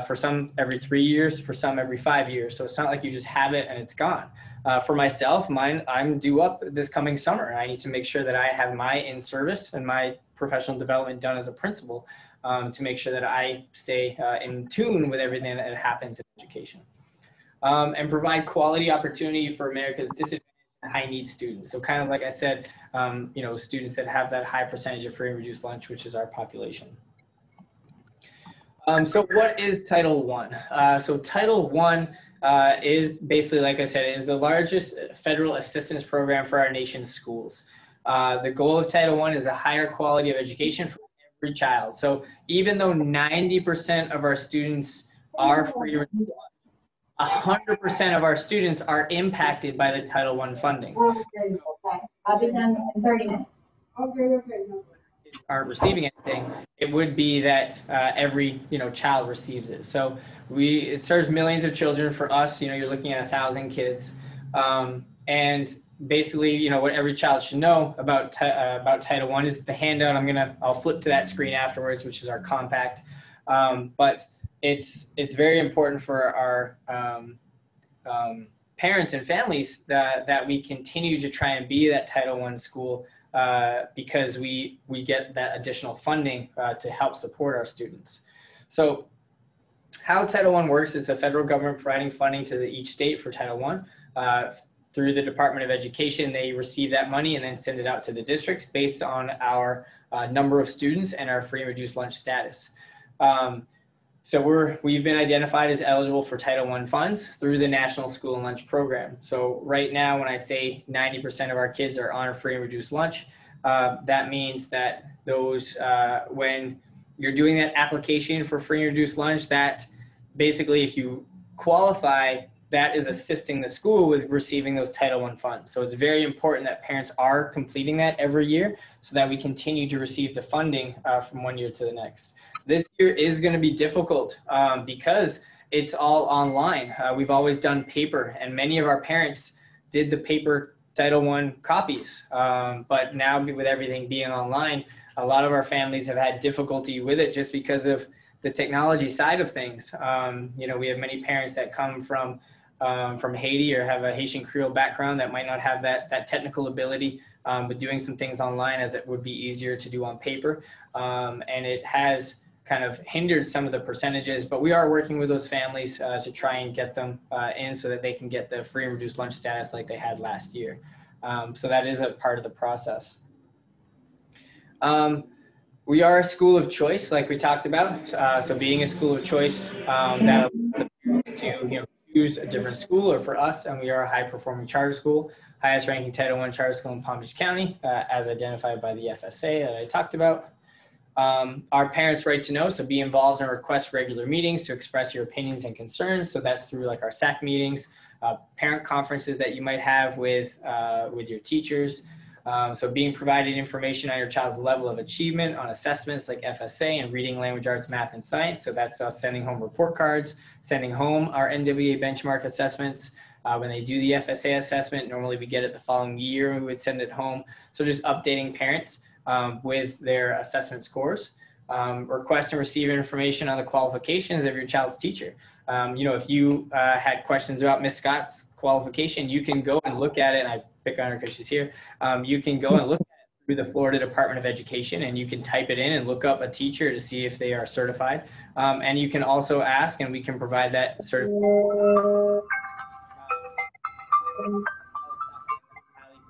for some every 3 years, for some every 5 years. So it's not like you just have it and it's gone. For myself, I'm due up this coming summer. I need to make sure that I have my in-service and my professional development done as a principal to make sure that I stay in tune with everything that happens in education. And provide quality opportunity for America's disadvantaged and high-need students. So kind of like I said, students that have that high percentage of free and reduced lunch, which is our population. So what is Title I? So Title I is basically, like I said, it is the largest federal assistance program for our nation's schools. The goal of Title I is a higher quality of education for every child. So even though 90% of our students are free and reduced lunch, 100% of our students are impacted by the Title I funding. I'll be done in 30 minutes. Okay. Aren't receiving anything, it would be that every child receives it. So it serves millions of children. For us, you're looking at 1,000 kids, and basically, what every child should know about Title I is the handout. I'll flip to that screen afterwards, which is our compact. But it's very important for our parents and families that we continue to try and be that Title I school because we get that additional funding to help support our students. So how Title I works is the federal government providing funding to each state for Title I. Through the Department of Education, they receive that money and then send it out to the districts based on our number of students and our free and reduced lunch status. So we've been identified as eligible for Title I funds through the National School and Lunch Program. So right now, when I say 90% of our kids are on a free and reduced lunch, that means that those, when you're doing that application for free and reduced lunch, that basically if you qualify, that is assisting the school with receiving those Title I funds. So it's very important that parents are completing that every year so that we continue to receive the funding from one year to the next. This year is going to be difficult because it's all online. We've always done paper, and many of our parents did the paper Title I copies. But now with everything being online, a lot of our families have had difficulty with it just because of the technology side of things. We have many parents that come from Haiti or have a Haitian Creole background that might not have that technical ability, but doing some things online as it would be easier to do on paper. And it has kind of hindered some of the percentages, but we are working with those families to try and get them in so that they can get the free and reduced lunch status like they had last year. So that is a part of the process. We are a school of choice, like we talked about. So being a school of choice, that allows the parents to choose a different school, or for us, and we are a high-performing charter school, highest-ranking Title I charter school in Palm Beach County, as identified by the FSA that I talked about. Our parents' right to know, so be involved and request regular meetings to express your opinions and concerns. So that's through like our SAC meetings, parent conferences that you might have with your teachers. So being provided information on your child's level of achievement on assessments like FSA and reading, language arts, math, and science. So that's us sending home report cards, sending home our NWA benchmark assessments. When they do the FSA assessment, normally we get it the following year and we would send it home. So just updating parents with their assessment scores. Request and receive information on the qualifications of your child's teacher. If you had questions about Miss Scott's qualification, you can go and look at it, and I pick on her because she's here. You can go and look at it through the Florida Department of Education, and you can type it in and look up a teacher to see if they are certified. And you can also ask, and we can provide that certification.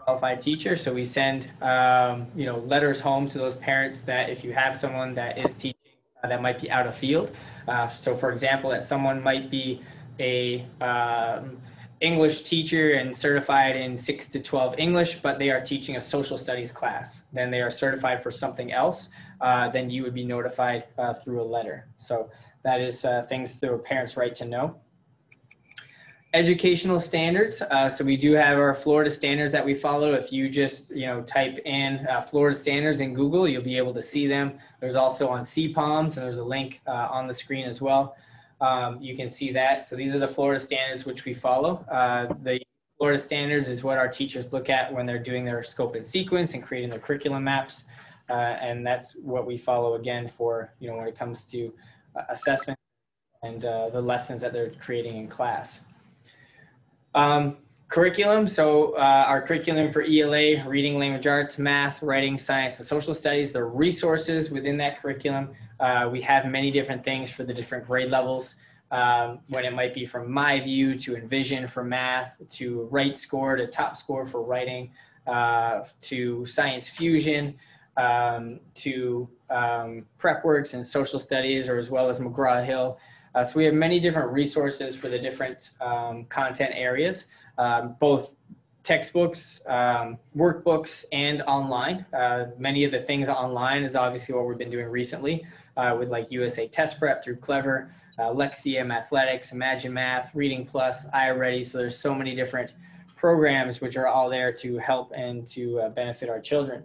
Qualified teacher. So we send, letters home to those parents that if you have someone that is teaching that might be out of field. So for example, that someone might be a English teacher and certified in 6 to 12 English, but they are teaching a social studies class. Then they are certified for something else. Then you would be notified through a letter. So that is things through a parent's right to know. Educational standards. So we do have our Florida standards that we follow. If you just, type in Florida standards in Google, you'll be able to see them. There's also on CPOMs, and there's a link on the screen as well. You can see that. So these are the Florida standards which we follow. The Florida standards is what our teachers look at when they're doing their scope and sequence and creating their curriculum maps. And that's what we follow again for, when it comes to assessment and the lessons that they're creating in class. Curriculum. So our curriculum for ELA, reading, language arts, math, writing, science, and social studies, the resources within that curriculum. We have many different things for the different grade levels. When it might be from My View to Envision for math, to Right Score to Top Score for writing, to Science Fusion, to PrepWorks and social studies, or as well as McGraw-Hill. So we have many different resources for the different content areas, both textbooks, workbooks, and online. Many of the things online is obviously what we've been doing recently with like USA Test Prep through Clever, Lexia, Mathletics, Imagine Math, Reading Plus, iReady. So there's so many different programs which are all there to help and to benefit our children.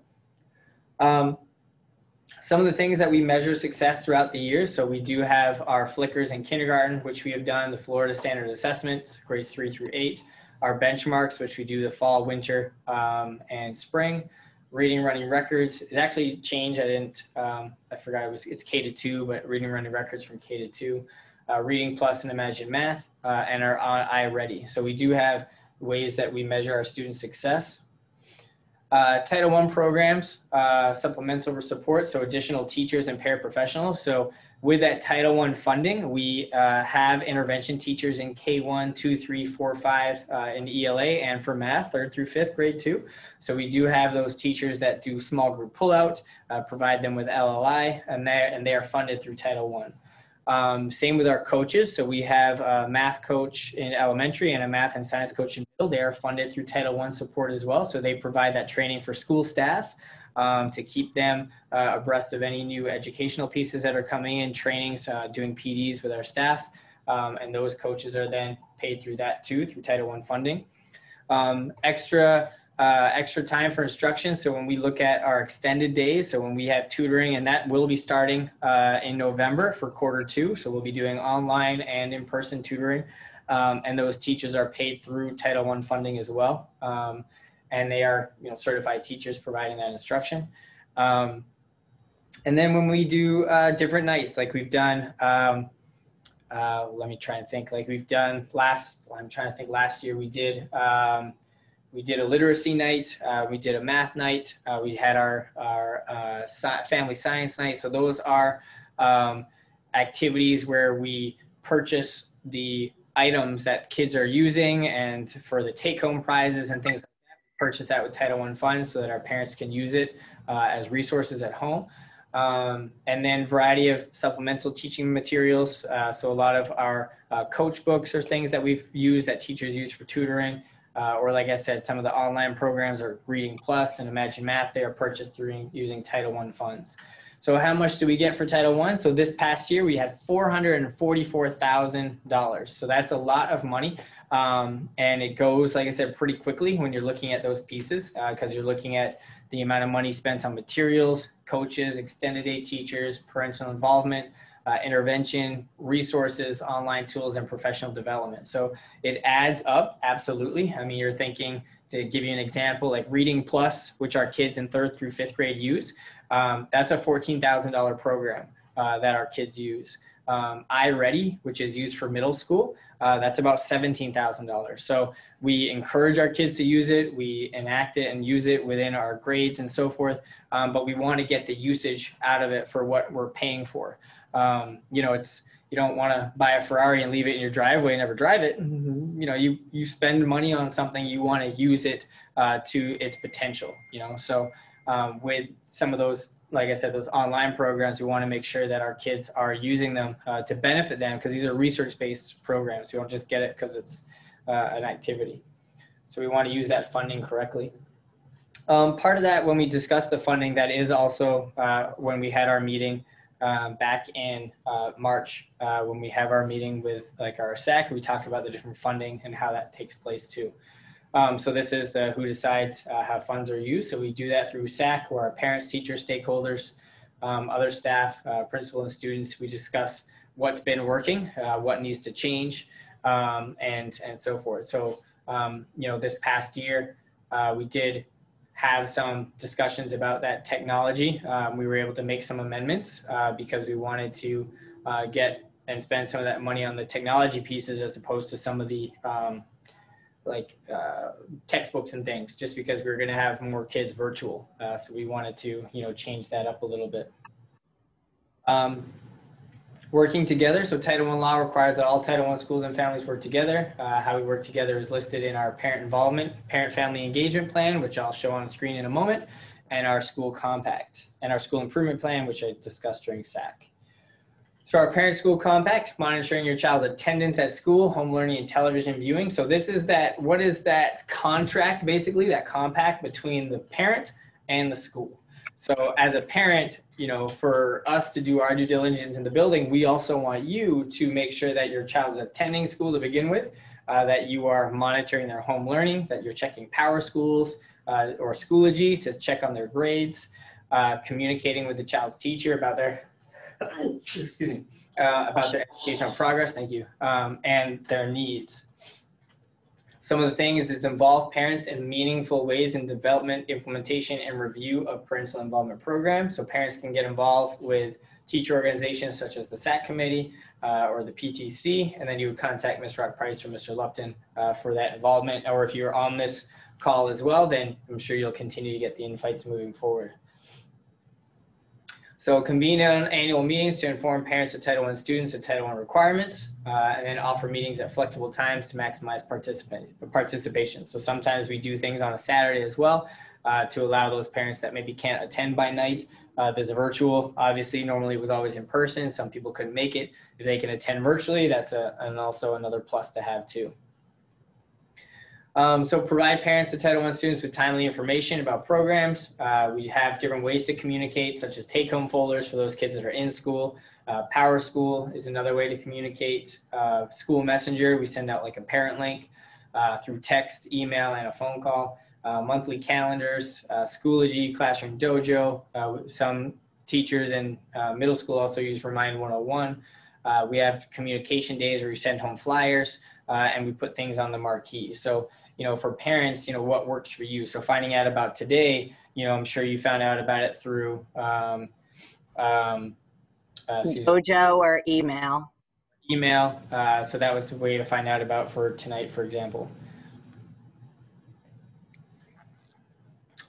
Some of the things that we measure success throughout the years. So we do have our flickers in kindergarten, which we have done the Florida Standard Assessment, grades 3 through 8. Our benchmarks, which we do the fall, winter, and spring. Reading, running records is actually changed. I forgot it's K to 2, but reading, running records from K to 2. Reading Plus and Imagine Math, and our iReady. So we do have ways that we measure our student success. Title I programs, supplemental support, so additional teachers and paraprofessionals. So with that Title I funding, we have intervention teachers in K1, 2, 3, 4, 5 in ELA and for math, 3rd through 5th grade too. So we do have those teachers that do small group pullout, provide them with LLI, and they are funded through Title I. Same with our coaches. So we have a math coach in elementary and a math and science coach in middle. They are funded through Title I support as well. So they provide that training for school staff to keep them abreast of any new educational pieces that are coming in, trainings, doing PDs with our staff. And those coaches are then paid through that too, through Title I funding. Extra time for instruction. So when we look at our extended days, so when we have tutoring, and that will be starting in November for Q2. So we'll be doing online and in-person tutoring. And those teachers are paid through Title I funding as well. And they are, certified teachers providing that instruction. And then when we do different nights, like we've done, let me try and think, like we've done last year we did a literacy night, we did a math night, we had our family science night. So those are activities where we purchase the items that kids are using, and for the take-home prizes and things like that, purchase that with Title I funds so that our parents can use it as resources at home. And then variety of supplemental teaching materials. So a lot of our coach books are things that we've used that teachers use for tutoring. Or like I said, some of the online programs are Reading Plus and Imagine Math. They are purchased through using Title I funds. So how much do we get for Title I? So this past year we had $444,000. So that's a lot of money. And it goes, like I said, pretty quickly when you're looking at those pieces, because you're looking at the amount of money spent on materials, coaches, extended day teachers, parental involvement, intervention, resources, online tools, and professional development. So it adds up, absolutely. I mean, you're thinking, to give you an example, like Reading Plus, which our kids in 3rd through 5th grade use, that's a $14,000 program that our kids use. iReady, which is used for middle school, that's about $17,000. So we encourage our kids to use it. We enact it and use it within our grades and so forth. But we want to get the usage out of it for what we're paying for. You don't want to buy a Ferrari and leave it in your driveway and never drive it. You spend money on something, you want to use it to its potential, So with some of those, like I said, those online programs, we want to make sure that our kids are using them to benefit them, because these are research-based programs. We don't just get it because it's an activity. So we want to use that funding correctly. Part of that, when we discuss the funding, that is also when we had our meeting back in March, when we have our meeting with our SAC, we talk about the different funding and how that takes place too. So this is the who decides how funds are used. So we do that through SAC, where our parents, teachers, stakeholders, other staff, principal and students, we discuss what's been working, what needs to change, and so forth. So, this past year, we did have some discussions about that technology. We were able to make some amendments because we wanted to get and spend some of that money on the technology pieces as opposed to some of the textbooks and things, just because we were going to have more kids virtual. So we wanted to, change that up a little bit. Working together. So Title I law requires that all Title I schools and families work together. How we work together is listed in our parent involvement, parent-family engagement plan, which I'll show on screen in a moment, and our school compact, and our school improvement plan, which I discussed during SAC. So our parent school compact, monitoring your child's attendance at school, home learning, and television viewing. So this is what is that contract, basically, that compact between the parent and the school. So as a parent, for us to do our due diligence in the building, we also want you to make sure that your child is attending school to begin with, that you are monitoring their home learning, that you're checking Power Schools or Schoology to check on their grades, communicating with the child's teacher about their about their educational progress, thank you, and their needs. Some of the things is involve parents in meaningful ways in development, implementation, and review of parental involvement programs. So parents can get involved with teacher organizations such as the SAC committee or the PTC, and then you would contact Ms. Rock Price or Mr. Lupton for that involvement. Or if you're on this call as well, then I'm sure you'll continue to get the invites moving forward. So convene on annual meetings to inform parents of Title I students of Title I requirements, and then offer meetings at flexible times to maximize participation. So sometimes we do things on a Saturday as well to allow those parents that maybe can't attend by night. There's a virtual, obviously, normally it was always in person. Some people couldn't make it. If they can attend virtually, that's and also another plus to have too. So provide parents to Title I students with timely information about programs. We have different ways to communicate, such as take-home folders for those kids that are in school. Power School is another way to communicate. School Messenger, we send out like a parent link through text, email, and a phone call. Monthly calendars, Schoology, Classroom Dojo. Some teachers in middle school also use Remind 101. We have communication days where we send home flyers and we put things on the marquee. So, for parents, what works for you. So finding out about today, I'm sure you found out about it through Dojo or email. Email. So that was the way to find out about for tonight, for example.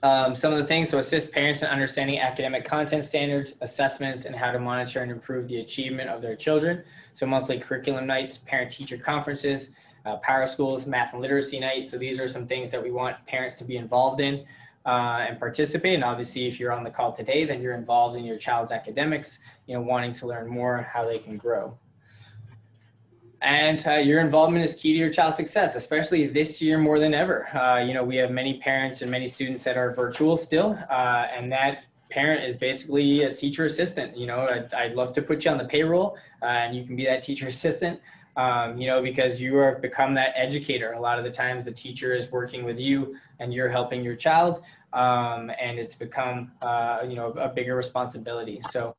Some of the things, so assist parents in understanding academic content standards, assessments, and how to monitor and improve the achievement of their children. So monthly curriculum nights, parent-teacher conferences, Power Schools, math and literacy nights. So these are some things that we want parents to be involved in and participate. And obviously, if you're on the call today, then you're involved in your child's academics, wanting to learn more how they can grow. And your involvement is key to your child's success, especially this year more than ever. We have many parents and many students that are virtual still, and that parent is basically a teacher assistant. I'd love to put you on the payroll and you can be that teacher assistant, because you have become that educator. A lot of the times the teacher is working with you and you're helping your child, and it's become, a bigger responsibility. So,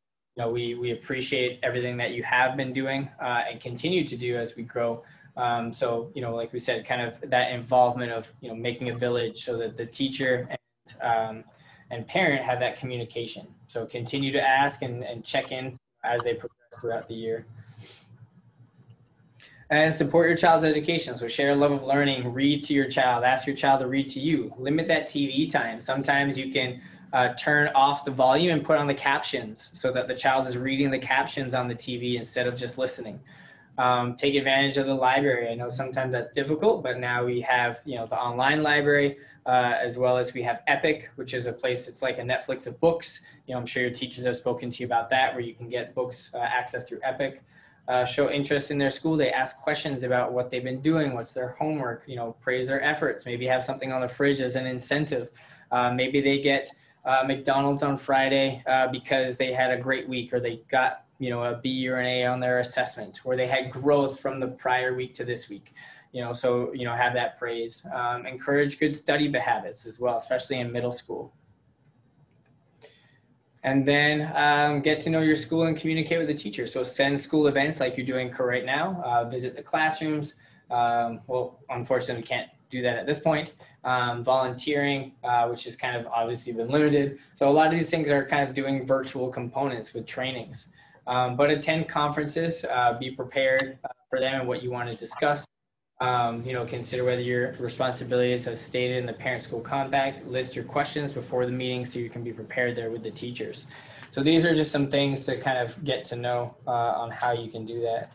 we appreciate everything that you have been doing and continue to do as we grow. So, like we said, kind of that involvement of, making a village so that the teacher and parent have that communication. So continue to ask and check in as they progress throughout the year. And support your child's education. So share a love of learning, read to your child, ask your child to read to you. Limit that TV time. Sometimes you can turn off the volume and put on the captions so that the child is reading the captions on the TV instead of just listening. Take advantage of the library. I know sometimes that's difficult, but now we have, the online library, as well as we have Epic, which is a place, it's like a Netflix of books. I'm sure your teachers have spoken to you about that, where you can get books access through Epic. Show interest in their school. They ask questions about what they've been doing, what's their homework, praise their efforts, maybe have something on the fridge as an incentive. Maybe they get McDonald's on Friday because they had a great week, or they got, a B or an A on their assessment, or they had growth from the prior week to this week. So, have that praise. Encourage good study habits as well, especially in middle school. And then get to know your school and communicate with the teacher. So send school events like you're doing right now. Visit the classrooms. Well, unfortunately, we can't do that at this point. Volunteering, which has kind of obviously been limited. So a lot of these things are kind of doing virtual components with trainings. But attend conferences, be prepared for them and what you want to discuss. Consider whether your responsibilities as stated in the parent-school compact. List your questions before the meeting so you can be prepared there with the teachers. So these are just some things to kind of get to know on how you can do that.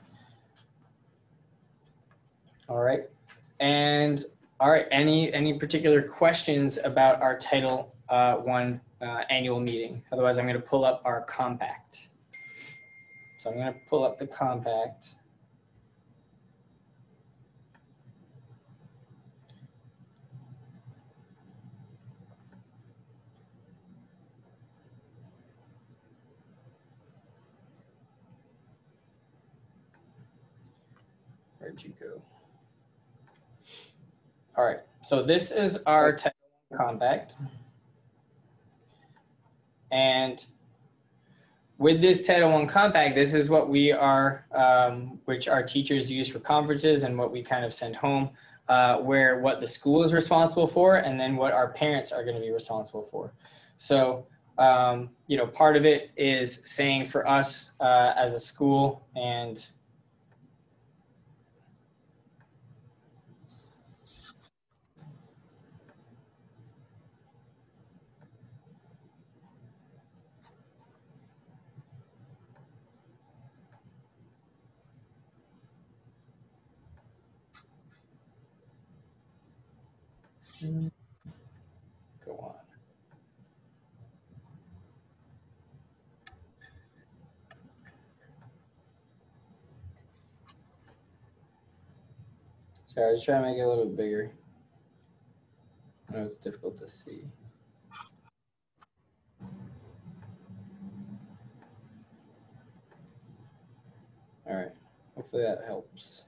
All right. And all right, any particular questions about our Title I annual meeting? Otherwise, I'm going to pull up our compact. So I'm going to pull up the compact. Where'd you go? All right, so this is our Title I compact. And with this Title I compact, this is what we are, which our teachers use for conferences and what we kind of send home, what the school is responsible for, and then what our parents are going to be responsible for. So You know, part of it is saying for us as a school and go on. Sorry, I was trying to make it a little bit bigger. I know it's difficult to see. All right, hopefully that helps.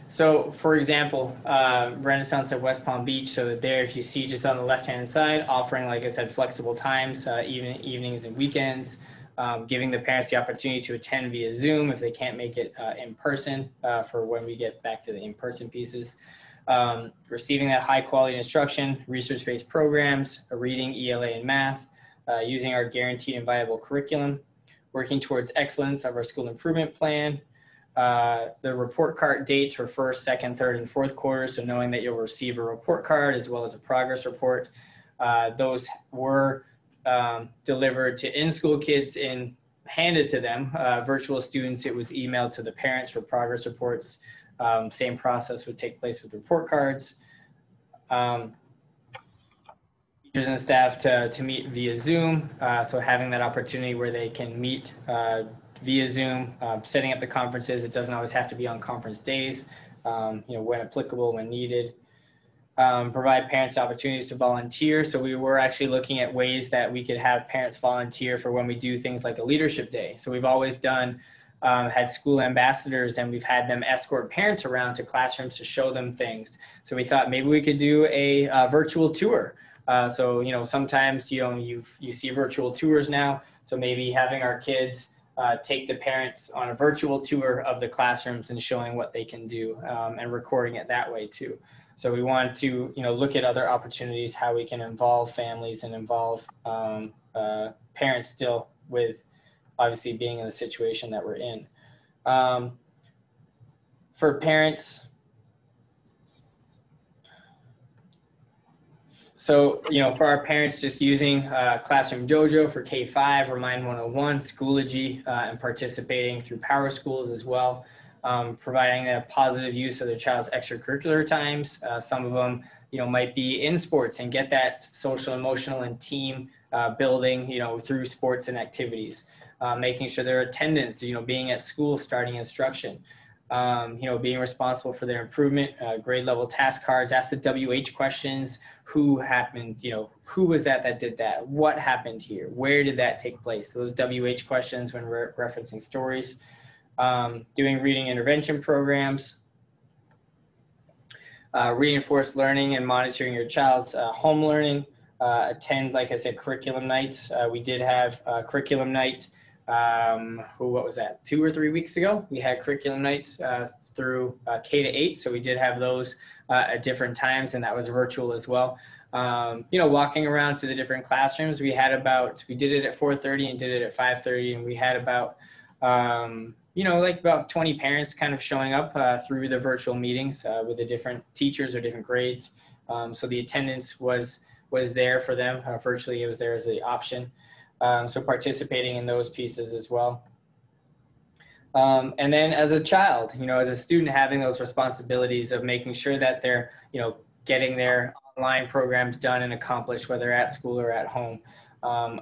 So for example, Renaissance at West Palm Beach, so that there, if you see just on the left-hand side, offering, like I said, flexible times, evenings and weekends, giving the parents the opportunity to attend via Zoom if they can't make it in person for when we get back to the in-person pieces. Receiving that high quality instruction, research-based programs, reading, ELA, and math, using our guaranteed and viable curriculum, working towards excellence of our school improvement plan, the report card dates for first, second, third, and fourth quarter. So knowing that you'll receive a report card as well as a progress report. Those were delivered to in-school kids and handed to them. Virtual students, it was emailed to the parents for progress reports. Same process would take place with report cards. Teachers and staff to meet via Zoom. So having that opportunity where they can meet via Zoom, setting up the conferences. It doesn't always have to be on conference days, you know, when applicable, when needed. Provide parents opportunities to volunteer. So we were actually looking at ways that we could have parents volunteer for when we do things like a leadership day. So we've always done, had school ambassadors, and we've had them escort parents around to classrooms to show them things. So we thought maybe we could do a virtual tour. So, you know, sometimes, you know, you see virtual tours now. So maybe having our kids take the parents on a virtual tour of the classrooms and showing what they can do, and recording it that way too. So we want to, you know, look at other opportunities, how we can involve families and involve parents still with obviously being in the situation that we're in. For parents, so, you know, for our parents, just using Classroom Dojo for K-5, Remind 101, Schoology, and participating through Power Schools as well. Providing a positive use of their child's extracurricular times. Some of them, you know, might be in sports and get that social, emotional, and team building, you know, through sports and activities. Making sure their attendance, you know, being at school, starting instruction. You know, being responsible for their improvement, grade level task cards, ask the WH questions, who happened, you know, who was that did that? What happened here? Where did that take place? So those WH questions when we're referencing stories. Doing reading intervention programs, reinforced learning and monitoring your child's home learning, attend, like I said, curriculum nights. We did have curriculum night, what was that, 2 or 3 weeks ago? We had curriculum nights through K-8, so we did have those at different times, and that was virtual as well. You know, walking around to the different classrooms, we did it at 4:30 and did it at 5:30, and we had about, you know, like about 20 parents kind of showing up through the virtual meetings with the different teachers or different grades. So the attendance was there for them. Virtually, it was there as the option. So participating in those pieces as well. And then as a child, you know, as a student, having those responsibilities of making sure that they're, you know, getting their online programs done and accomplished, whether at school or at home.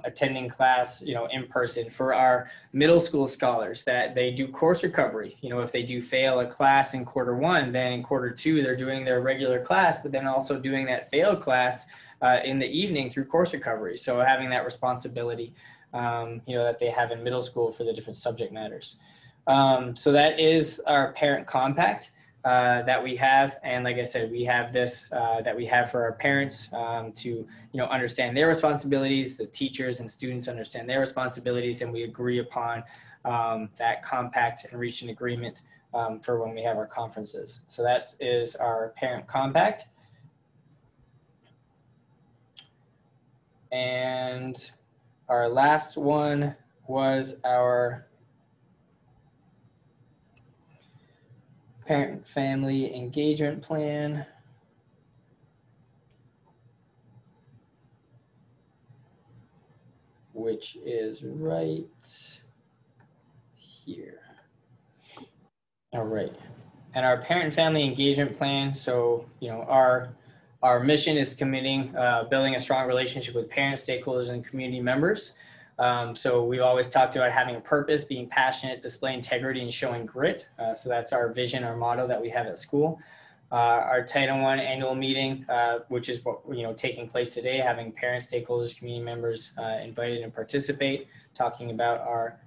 Attending class, you know, in person. For our middle school scholars, that they do course recovery. You know, if they do fail a class in quarter 1, then in quarter 2, they're doing their regular class, but then also doing that failed class in the evening through course recovery. So having that responsibility, you know, that they have in middle school for the different subject matters. So that is our parent compact that we have. And like I said, we have this that we have for our parents to, you know, understand their responsibilities, the teachers and students understand their responsibilities, and we agree upon that compact and reach an agreement for when we have our conferences. So that is our parent compact. And our last one was our parent-family engagement plan. Which is right here. All right. And our parent-family engagement plan. So, our mission is committing, building a strong relationship with parents, stakeholders, and community members. So we've always talked about having a purpose, being passionate, display integrity, and showing grit. So that's our vision, our motto that we have at school. Our Title I annual meeting, which is what taking place today, having parents, stakeholders, community members invited and participate, talking about our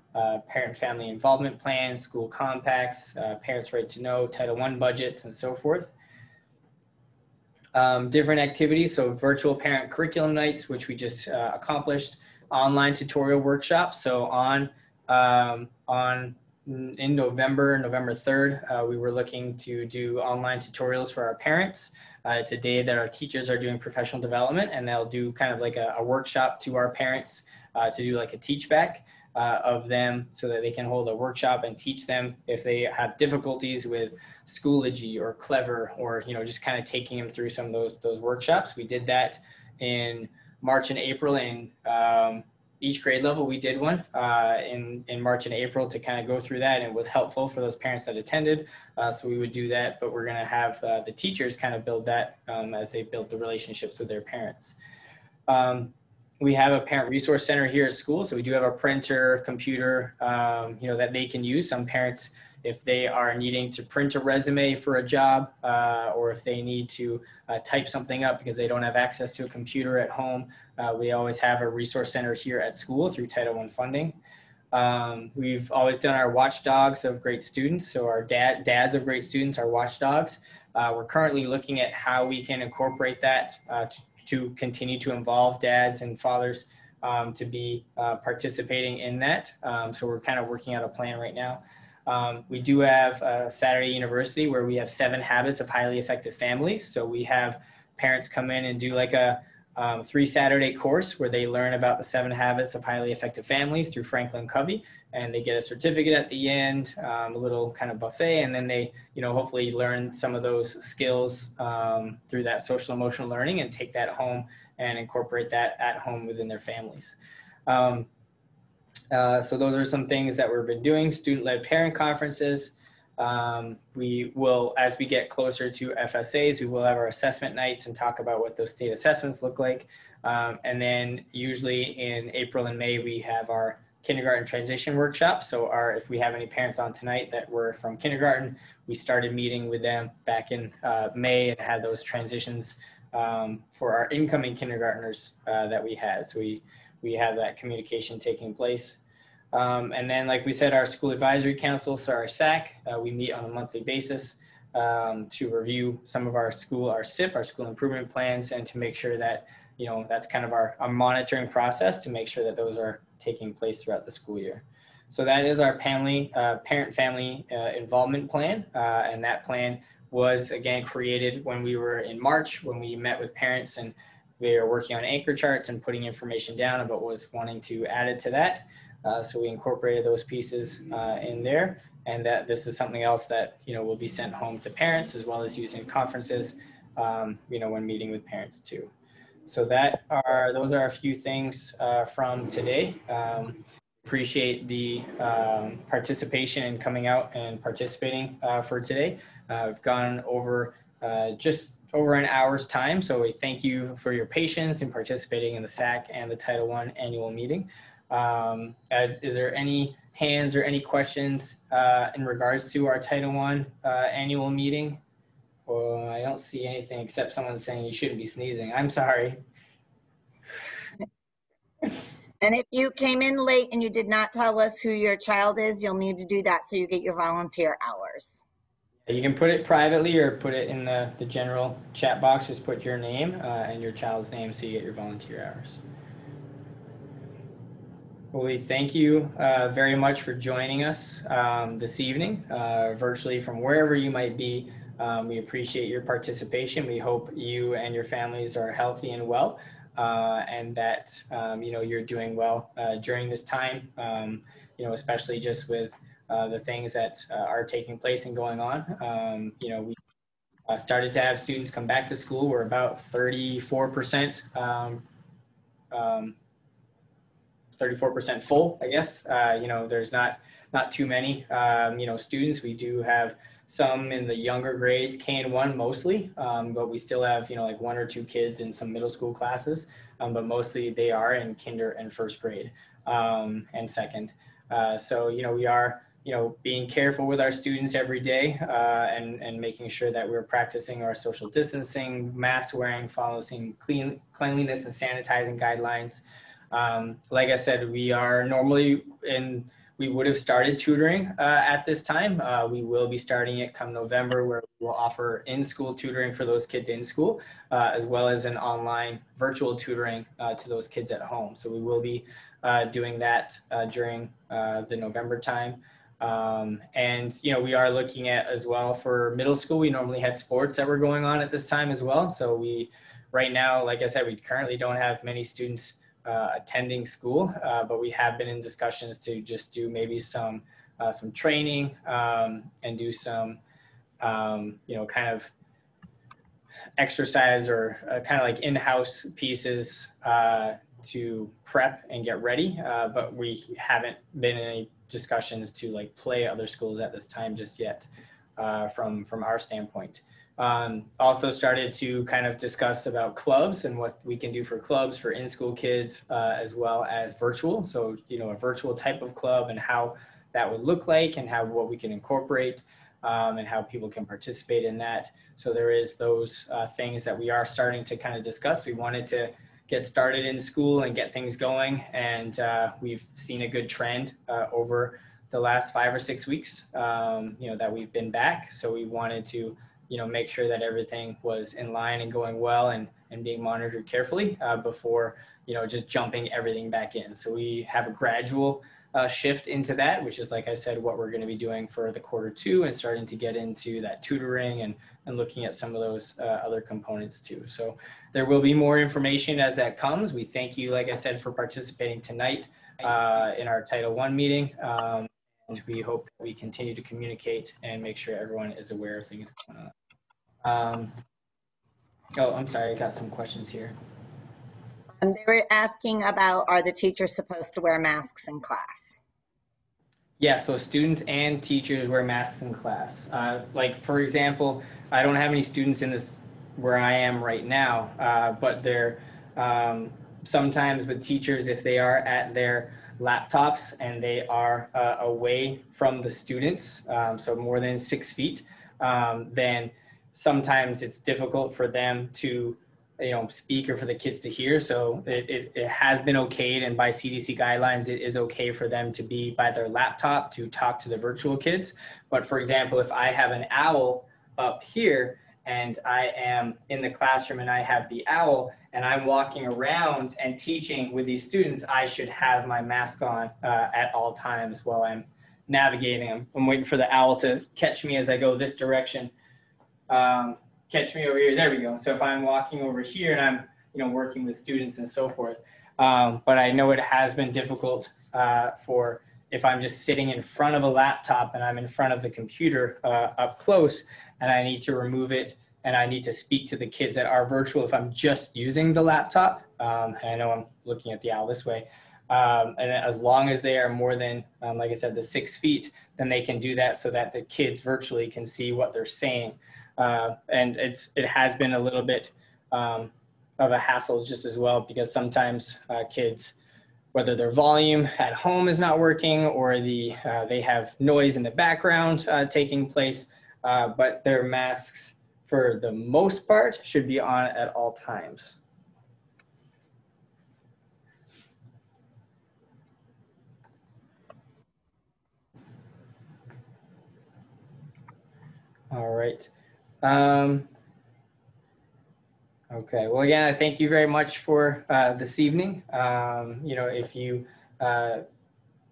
parent-family involvement plan, school compacts, parents' right to know, Title I budgets, and so forth. Different activities, so virtual parent curriculum nights, which we just accomplished, online tutorial workshops. So in November 3rd, we were looking to do online tutorials for our parents. It's a day that our teachers are doing professional development, and they'll do kind of like a workshop to our parents to do like a teach back of them, so that they can hold a workshop and teach them if they have difficulties with Schoology or Clever, or just kind of taking them through some of those workshops. We did that in March and April, and each grade level we did one in March and April to kind of go through that, and it was helpful for those parents that attended. So we would do that, but we're going to have the teachers kind of build that as they build the relationships with their parents. We have a parent resource center here at school, so we do have a printer, computer, that they can use. Some parents, if they are needing to print a resume for a job, or if they need to type something up because they don't have access to a computer at home, we always have a resource center here at school through Title I funding. We've always done our watchdogs of great students. So our dads of great students are watchdogs. We're currently looking at how we can incorporate that to continue to involve dads and fathers to be participating in that. So we're kind of working out a plan right now. We do have Saturday University, where we have 7 habits of highly effective families. So we have parents come in and do like a 3-Saturday course where they learn about the 7 habits of highly effective families through Franklin Covey, and they get a certificate at the end, a little kind of buffet, and then they, hopefully learn some of those skills through that social emotional learning and take that home and incorporate that at home within their families. So those are some things that we've been doing. Student-led parent conferences. We will, as we get closer to FSAs, we will have our assessment nights and talk about what those state assessments look like. And then usually in April and May, we have our kindergarten transition workshop. So if we have any parents on tonight that were from kindergarten, we started meeting with them back in May and had those transitions for our incoming kindergartners that we had. So we have that communication taking place. And then, like we said, our school advisory council, so our SAC, we meet on a monthly basis to review some of our SIP, our school improvement plans, and to make sure that, that's kind of our monitoring process to make sure that those are taking place throughout the school year. So that is our parent-family involvement plan. And that plan was, again, created when we were in March, when we met with parents and we are working on anchor charts and putting information down about what was wanting to add it to that. So we incorporated those pieces in there, and that this is something else that, will be sent home to parents, as well as using conferences, when meeting with parents too. So those are a few things from today. Appreciate the participation and coming out and participating for today. I've gone over just over an hour's time, so we thank you for your patience in participating in the SAC and the Title I annual meeting. Is there any hands or any questions in regards to our Title I annual meeting? Well, I don't see anything except someone saying you shouldn't be sneezing. I'm sorry. And if you came in late and you did not tell us who your child is, you'll need to do that so you get your volunteer hours. You can put it privately or put it in the general chat box. Just put your name and your child's name so you get your volunteer hours. Well, we thank you very much for joining us this evening, virtually from wherever you might be. We appreciate your participation. We hope you and your families are healthy and well. and that, you're doing well during this time, especially just with the things that are taking place and going on. We started to have students come back to school. We're about 34%, 34% full, I guess. There's not too many, students. We do have some in the younger grades, K and 1 mostly, but we still have, like 1 or 2 kids in some middle school classes, but mostly they are in kinder and first grade and second. So, we are, being careful with our students every day and making sure that we're practicing our social distancing, mask wearing, following cleanliness and sanitizing guidelines. Like I said, we are normally we would have started tutoring at this time. We will be starting it come November, where we'll offer in-school tutoring for those kids in school, as well as an online virtual tutoring to those kids at home. So we will be doing that during the November time. And, we are looking at as well for middle school. We normally had sports that were going on at this time as well. So right now, like I said, we currently don't have many students attending school, but we have been in discussions to just do maybe some training and do some, kind of exercise or kind of like in-house pieces to prep and get ready. But we haven't been in any discussions to like play other schools at this time just yet from our standpoint. Also started to kind of discuss about clubs and what we can do for clubs for in-school kids as well as virtual. So, a virtual type of club and how that would look like and what we can incorporate and how people can participate in that. So there is those things that we are starting to kind of discuss. We wanted to get started in school and get things going. And we've seen a good trend over the last 5 or 6 weeks, that we've been back. So we wanted to make sure that everything was in line and going well and being monitored carefully before, just jumping everything back in. So we have a gradual shift into that, which is, like I said, what we're going to be doing for the Q2 and starting to get into that tutoring and looking at some of those other components too. So there will be more information as that comes. We thank you, like I said, for participating tonight in our Title I meeting. And we hope that we continue to communicate and make sure everyone is aware of things going on. Oh, I'm sorry, I got some questions here. They were asking about, are the teachers supposed to wear masks in class? Yes, so students and teachers wear masks in class. Like, for example, I don't have any students in this where I am right now, but they're sometimes with teachers, if they are at their laptops and they are away from the students, so more than 6 feet, then sometimes it's difficult for them to speak or for the kids to hear. So it has been okayed, and by CDC guidelines, it is okay for them to be by their laptop to talk to the virtual kids. But for example, if I have an owl up here and I am in the classroom and I have the owl and I'm walking around and teaching with these students, I should have my mask on at all times while I'm navigating. I'm waiting for the owl to catch me as I go this direction. Catch me over here. There we go. So if I'm walking over here and I'm, working with students and so forth, but I know it has been difficult for if I'm just sitting in front of a laptop and I'm in front of the computer up close and I need to remove it and I need to speak to the kids that are virtual if I'm just using the laptop. And I know I'm looking at the owl this way. And as long as they are more than, like I said, the 6 feet, then they can do that so that the kids virtually can see what they're saying. And it has been a little bit of a hassle just as well, because sometimes kids, whether their volume at home is not working or they have noise in the background taking place, but their masks for the most part should be on at all times. All right. Okay. Well, again, I thank you very much for this evening. If you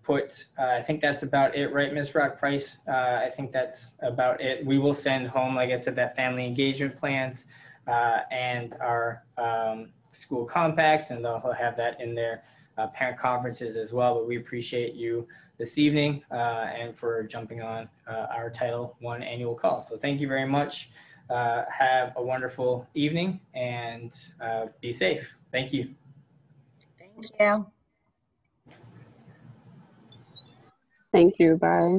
put, I think that's about it, right, Ms. Rock Price? I think that's about it. We will send home, like I said, that family engagement plans and our school compacts, and they'll have that in their parent conferences as well. But we appreciate you this evening and for jumping on our Title I annual call. So thank you very much. Have a wonderful evening and be safe. Thank you. Thank you. Thank you. Bye.